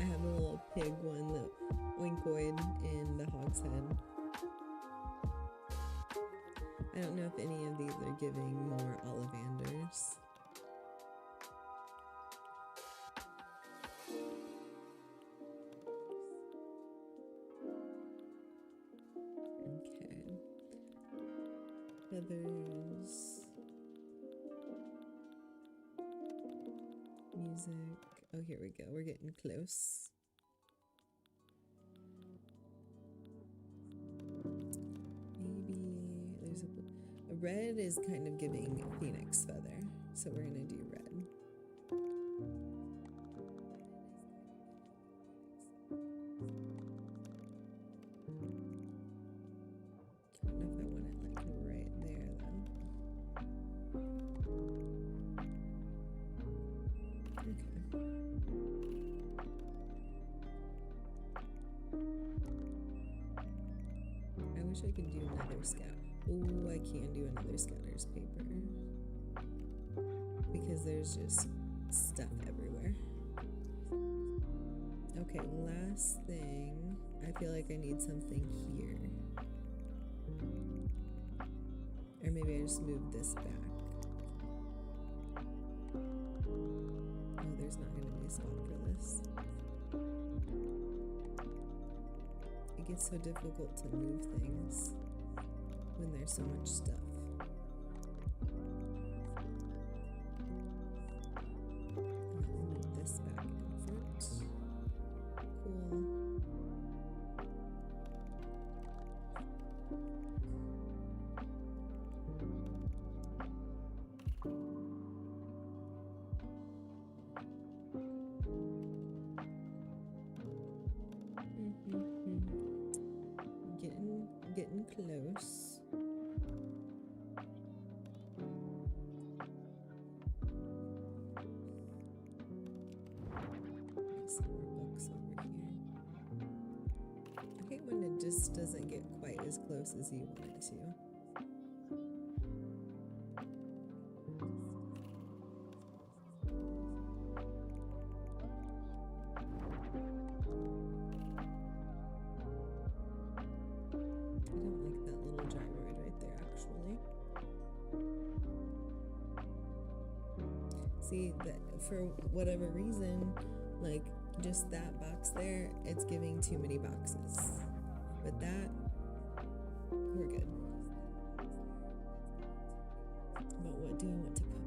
[SPEAKER 1] I have a little pig one, the oinkoid in the hog's head. I don't know if any of these are giving more Ollivanders. Okay. Feathers. Music. Oh, here we go. We're getting close. Maybe there's a red is kind of giving phoenix feather, so we're gonna do red. I don't know if I want it like right there though. Okay. I wish I could do another scout. Oh, I can do another scouter's paper because there's just stuff everywhere. Okay, last thing. I feel like I need something here. Or maybe I just move this back. Oh, there's not going to be a spot for this. It gets so difficult to move things when there's so much stuff. Move this back in front. Cool. Getting close. Some more books over here. I hate when it just doesn't get quite as close as you want it to. See, that for whatever reason, like just that box there, it's giving too many boxes. But that, we're good. But what do I want to put on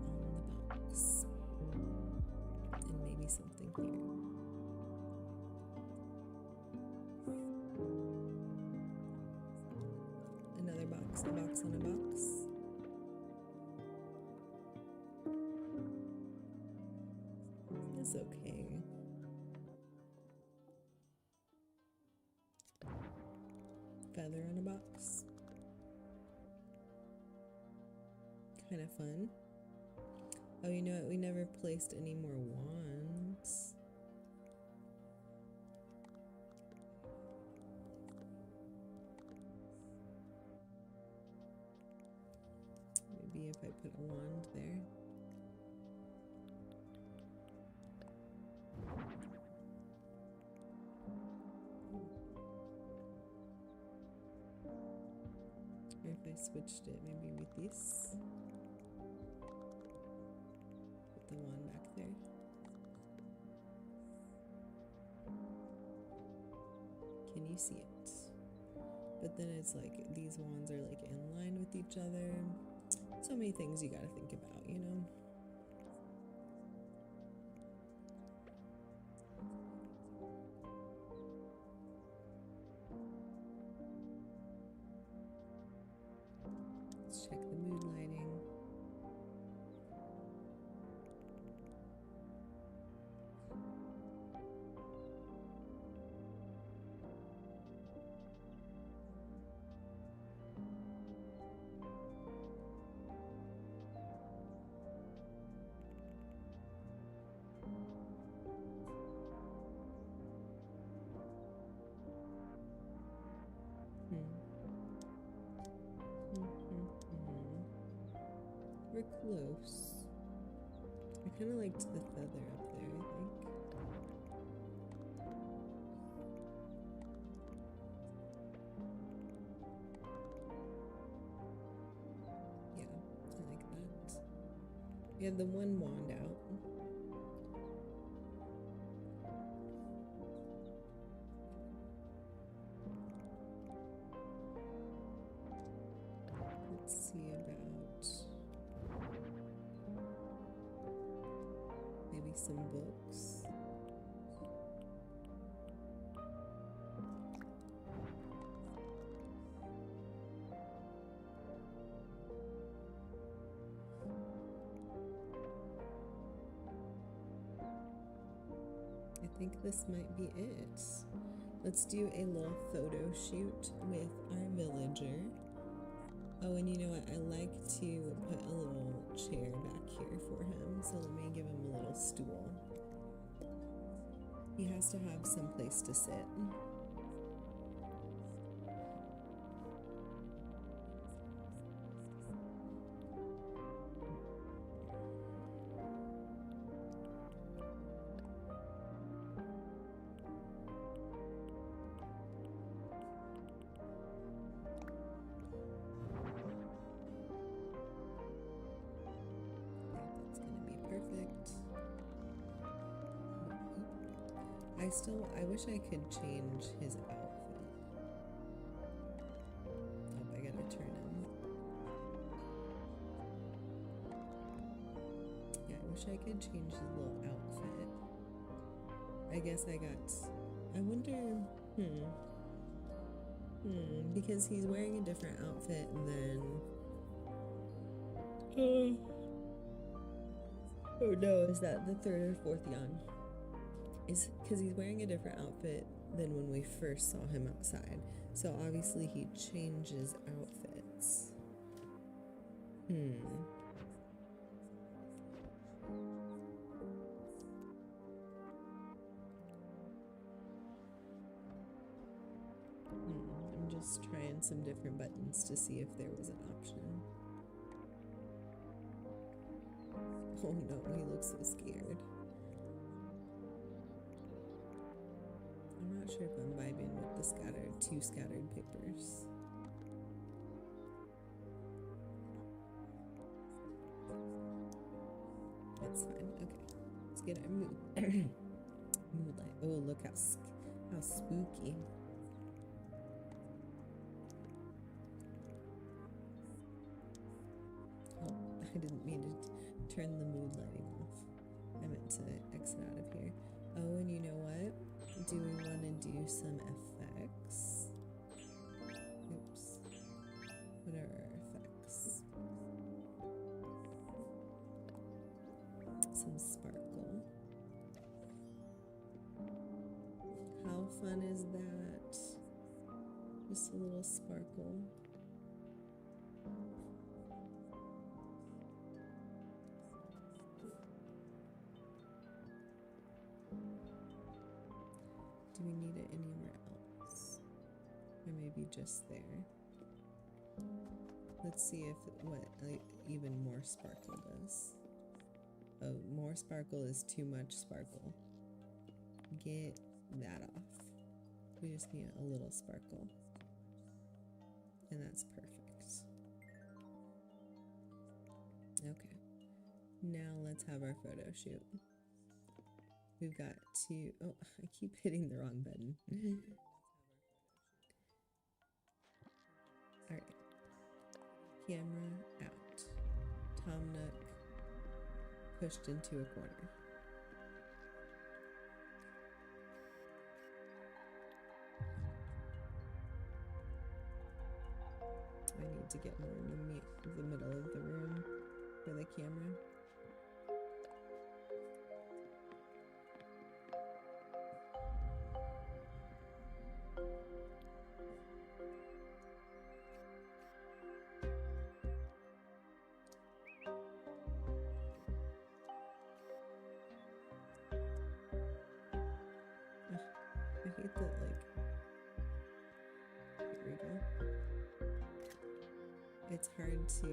[SPEAKER 1] the box? And maybe something here. Another box, a box on a box. That's okay. Feather on a box. Kind of fun. Oh, you know what? We never placed any more wands. Maybe if I put a wand there. Or if I switched it maybe with this. Put the wand back there. Can you see it? But then it's like these wands are like in line with each other. So many things you gotta think about, you know? Let's check the mood lighting. We're close. I kind of liked the feather up there, I think. Yeah, I like that. We have the one wand out. Let's see about maybe some books. I think this might be it. Let's do a little photo shoot with our villager. Oh, and you know what? I like to put a little chair back here for him, so let me give him a little stool. He has to have some place to sit. I wish I could change his outfit. Oh, I gotta turn him. Yeah, I wish I could change his little outfit. I guess I wonder, because he's wearing a different outfit than, oh no, is that the third or fourth yawn? Is because he's wearing a different outfit than when we first saw him outside. So obviously he changes outfits. I'm just trying some different buttons to see if there was an option. Oh no, he looks so scared. I'm not sure if I'm vibing with the two scattered papers. That's fine. Okay, let's get our moodlight. Oh, look how spooky. Oh, I didn't mean to turn the mood lighting off. I meant to exit out of here. Oh, and you know what? Do we want to do some effects? Oops. What are our effects? Some sparkle. How fun is that? Just a little sparkle. Do we need it anywhere else? Or maybe just there? Let's see if what even more sparkle does. Oh, more sparkle is too much sparkle. Get that off. We just need a little sparkle. And that's perfect. Okay. Now let's have our photo shoot. We've got to, oh, I keep hitting the wrong button. Camera out. Tom Nook pushed into a corner. I need to get more in the middle of the room for the camera. I hate that, like, here we go. It's hard to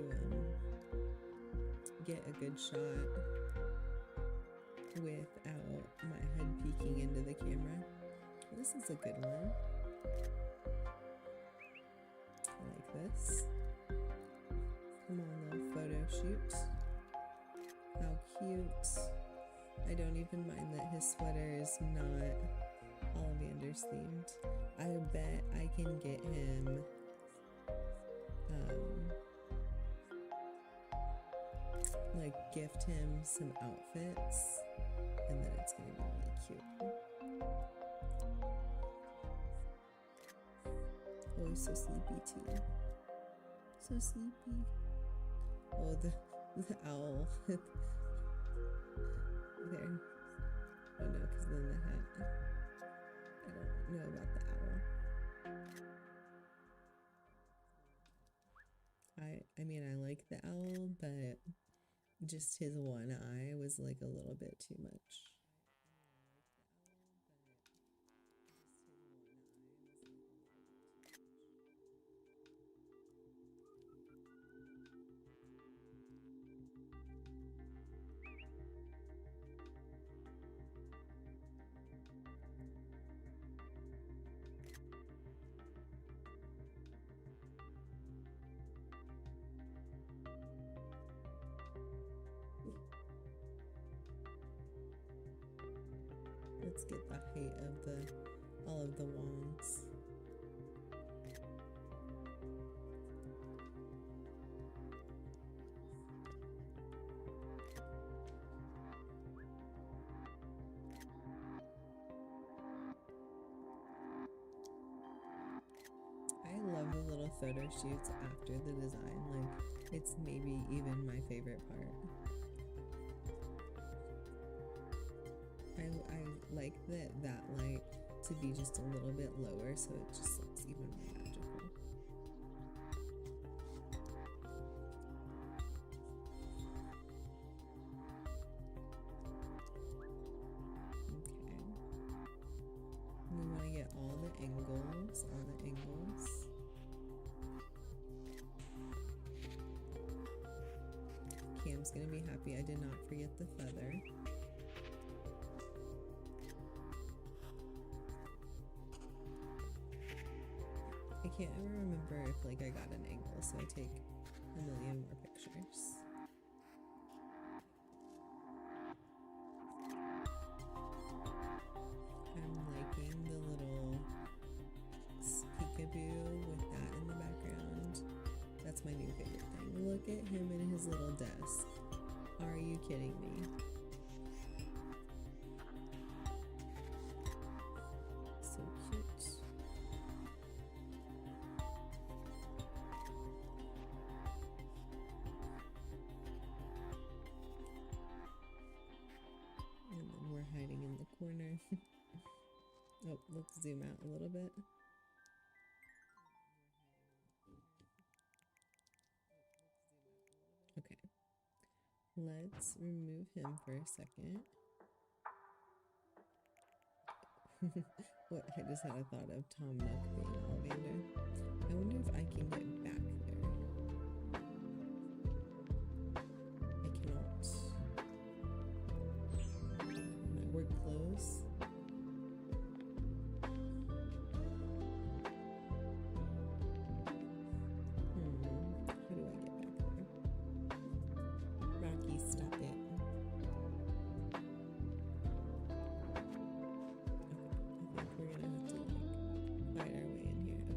[SPEAKER 1] get a good shot without my head peeking into the camera. This is a good one. I like this. Come on, little photo shoot. How cute. I don't even mind that his sweater is not Ollivander's themed. I bet I can get him like gift him some outfits, and then it's gonna be really cute. Oh, he's so sleepy too. So sleepy. Oh, the owl. There. Oh no, because then the hat. I don't know about the owl. I mean, I like the owl, but just his one eye was like a little bit too much. Let's get the height of all of the wands. I love the little photo shoots after the design. Like, it's maybe even my favorite part. I like that light to be just a little bit lower, so it just looks even more magical. Okay. We want to get all the angles, Cam's gonna be happy I did not forget the feather. I can't ever remember if like I got an angle, so I take a million more pictures. I'm liking the little peekaboo with that in the background. That's my new favorite thing. Look at him in his little desk. Are you kidding me? So cute. And then we're hiding in the corner. Oh, let's zoom out a little bit. Okay. Let's remove him for a second. What? I just had a thought of Tom Nook being Ollivander. I wonder if I can get back there. I cannot. My work clothes. How do I get back there? Rocky, stop it. Okay, I think we're gonna have to like fight our way in here.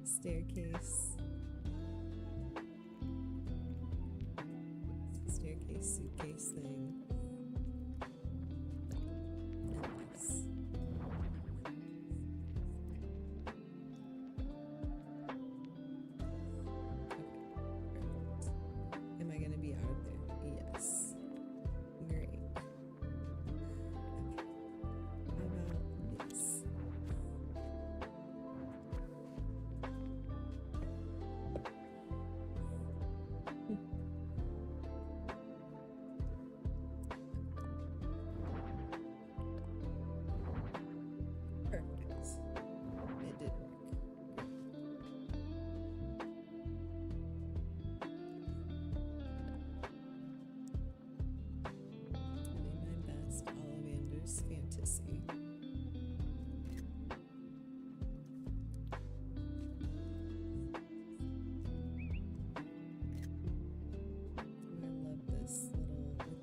[SPEAKER 1] Staircase. Staircase suitcase thing. And this. Am I gonna be out of there? Yes. Great. Okay. How about this? Perfect. It did work. Doing my best, Ollivander's fantasy. I love this little with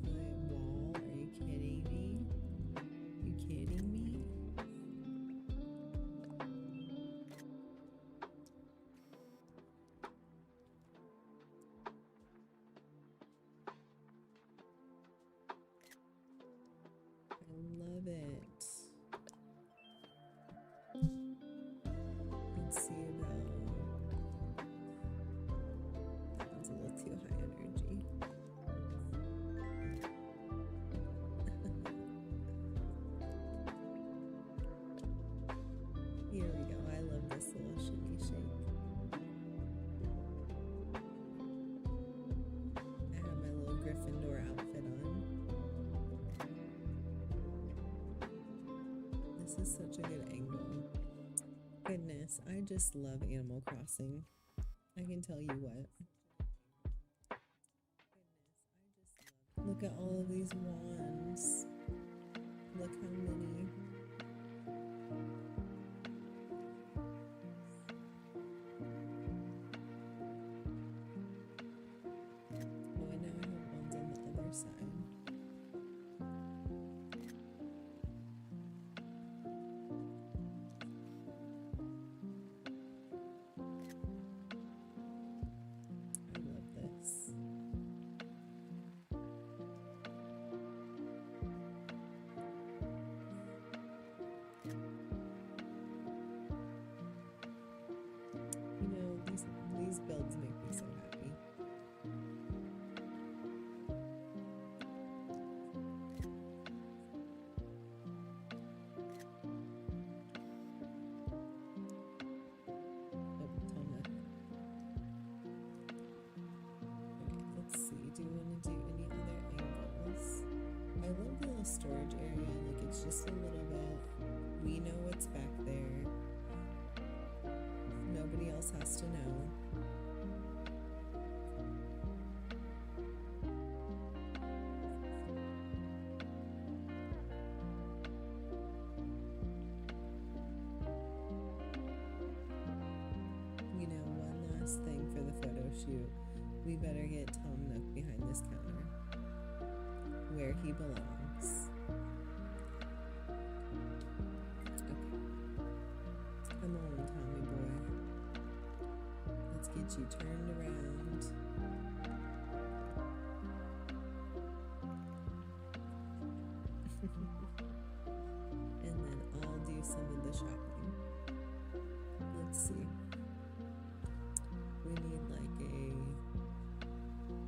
[SPEAKER 1] the wall. Are you kidding me? You kidding me? I love it. Let's see about that one's a little too high energy. Here we go. I love this little shimmy shake. I have my little Gryffindor outfit on. This is such a good angle. Goodness, I just love Animal Crossing. I can tell you what. Look at all of these wands. Look how many. Oh, and now I have ones on the other side. I love this. You know, these builds make me so happy. Oh, Toma. Okay, let's see. Do you want to do any other angles? I love the little storage area. Like, it's just a little bit. We know what's back there. Nobody else has to know. You know, one last thing for the photo shoot. We better get Tom Nook behind this counter, where he belongs. Okay. Come on, Tommy boy. Let's get you turned around. And then I'll do some of the shopping. Let's see. We need like a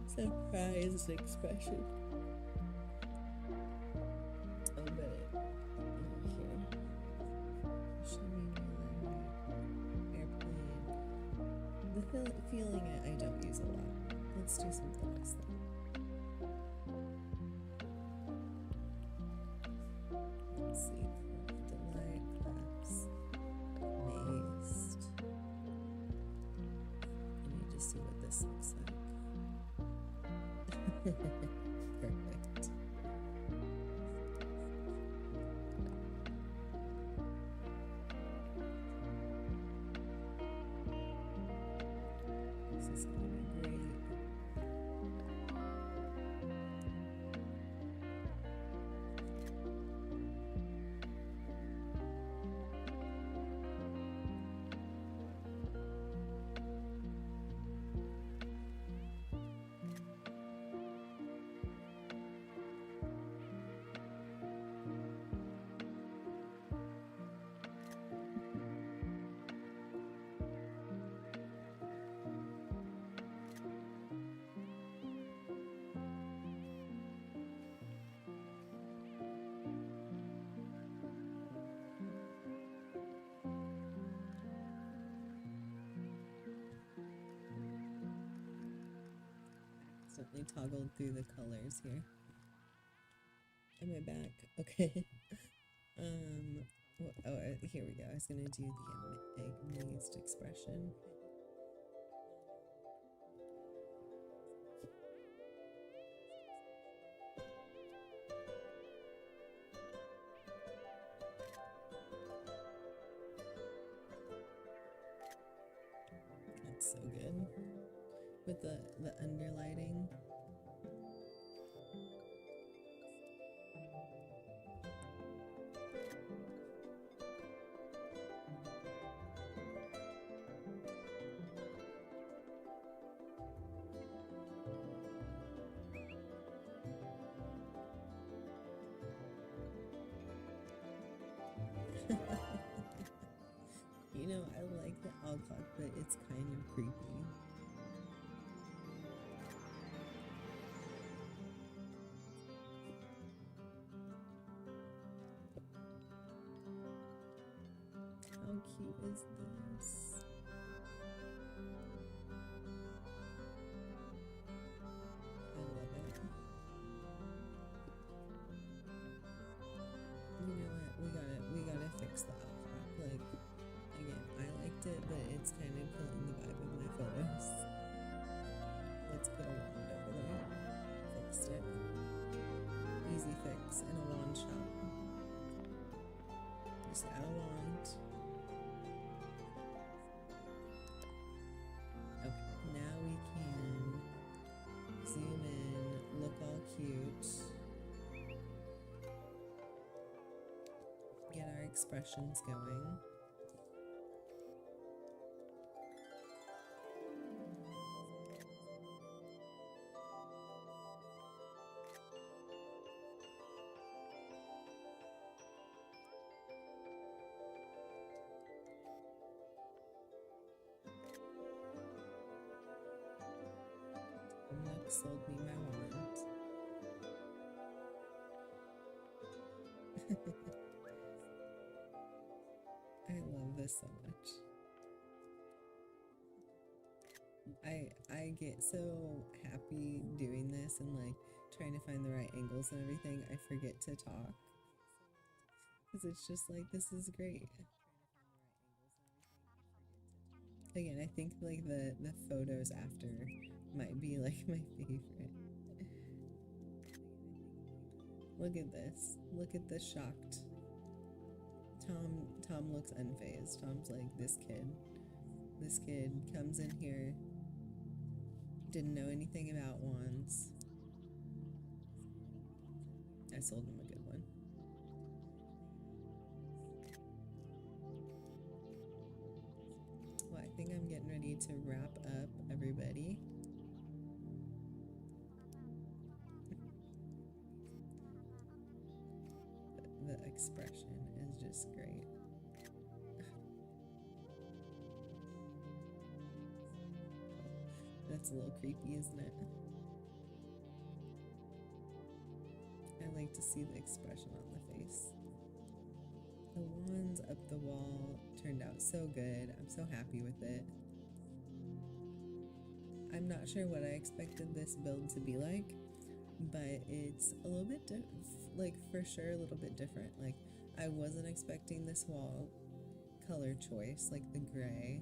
[SPEAKER 1] surprise expression. Oh, but here. Show me my airplane. The feeling I don't use a lot. Let's do something else then. Let's see. Delight, claps, maced. Let me just see what this looks like. Perfect. This is going to be great. accidentally toggled through the colors here. Am I back? Okay. Here we go. I was gonna do the amazed expression. That's so good. With the underlighting. You know, I like the owl clock, but it's kind of creepy. How cute is this? I love it. You know what? We gotta fix the owl clock. Like, again, I liked it, but it's kind of killing the vibe of my photos. Let's put a wand over there. Fixed it. Easy fix in a wand shop. Just add a wand. Okay, now we can zoom in, look all cute, get our expressions going. Nick sold me my wand. I love this so much. I get so happy doing this and like trying to find the right angles and everything. I forget to talk. Because it's just like, this is great. Again, I think like the photos after might be like my favorite. Look at this. Look at this shocked. Tom looks unfazed. Tom's like, this kid comes in here, didn't know anything about wands. I sold him a good one. Well, I think I'm getting ready to wrap up, everybody. The expression is just great. That's a little creepy, isn't it? I like to see the expression on the face. The wands up the wall turned out so good. I'm so happy with it. I'm not sure what I expected this build to be like, but it's a little bit like for sure a little bit different. Like, I wasn't expecting this wall color choice, like the gray,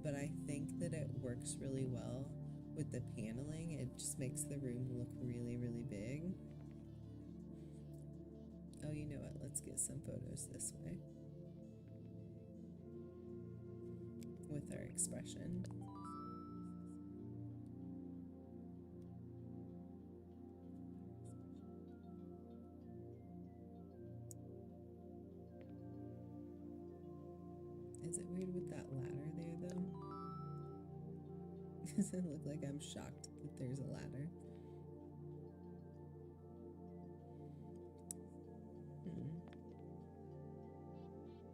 [SPEAKER 1] but I think that it works really well with the paneling. It just makes the room look really, really big. Oh, you know what? Let's get some photos this way with our expression. Is it weird with that ladder there, though? Does it look like I'm shocked that there's a ladder?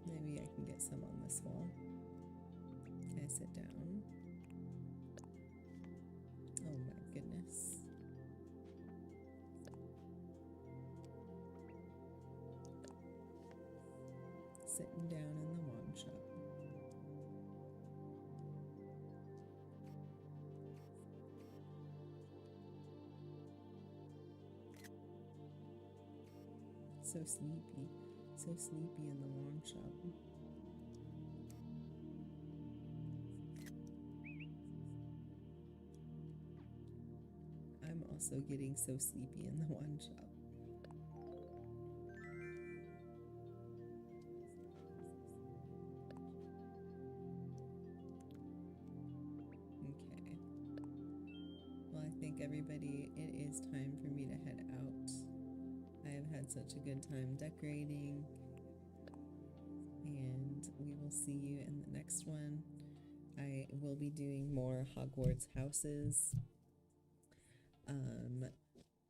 [SPEAKER 1] Maybe I can get some on this wall. Can I sit down? Oh my goodness. Sitting down in the wand shop. So sleepy. So sleepy in the wine shop. I'm also getting so sleepy in the wine shop. Okay. Well, I think everybody, it is time for me to head out. I have had such a good time decorating, and we will see you in the next one. I will be doing more Hogwarts houses.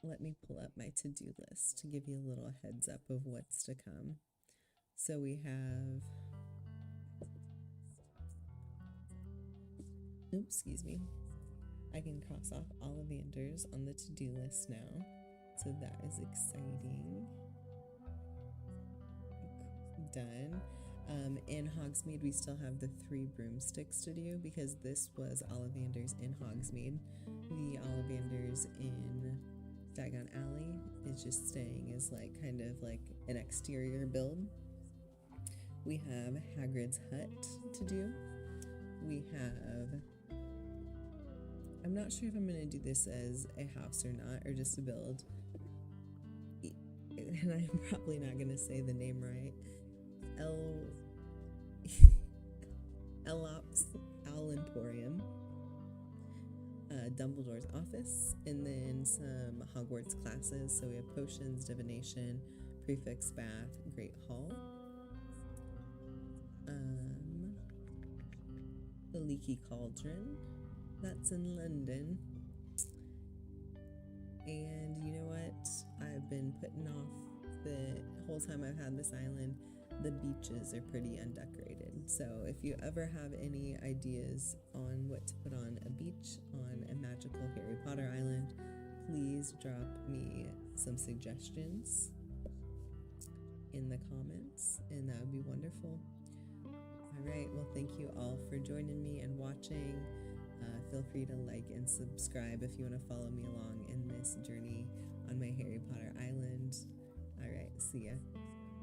[SPEAKER 1] Let me pull up my to-do list to give you a little heads up of what's to come. So we have, oops, excuse me. I can cross off Ollivanders on the to-do list now. So that is exciting. Done. In Hogsmeade, we still have the 3 broomsticks to do because this was Ollivanders in Hogsmeade. The Ollivanders in Diagon Alley is just staying as like kind of like an exterior build. We have Hagrid's hut to do. We have, I'm not sure if I'm going to do this as a house or not, or just a build. And I'm probably not going to say the name right. Elops Emporium, Dumbledore's office, and then some Hogwarts classes. So we have potions, divination, prefix bath, Great Hall, the Leaky Cauldron, that's in London. And you know what? I've been putting off the whole time I've had this island. The beaches are pretty undecorated. So if you ever have any ideas on what to put on a beach on a magical Harry Potter island, please drop me some suggestions in the comments, and that would be wonderful. All right, well, thank you all for joining me and watching. Feel free to like and subscribe if you want to follow me along in this journey on my Harry Potter island. All right, see ya.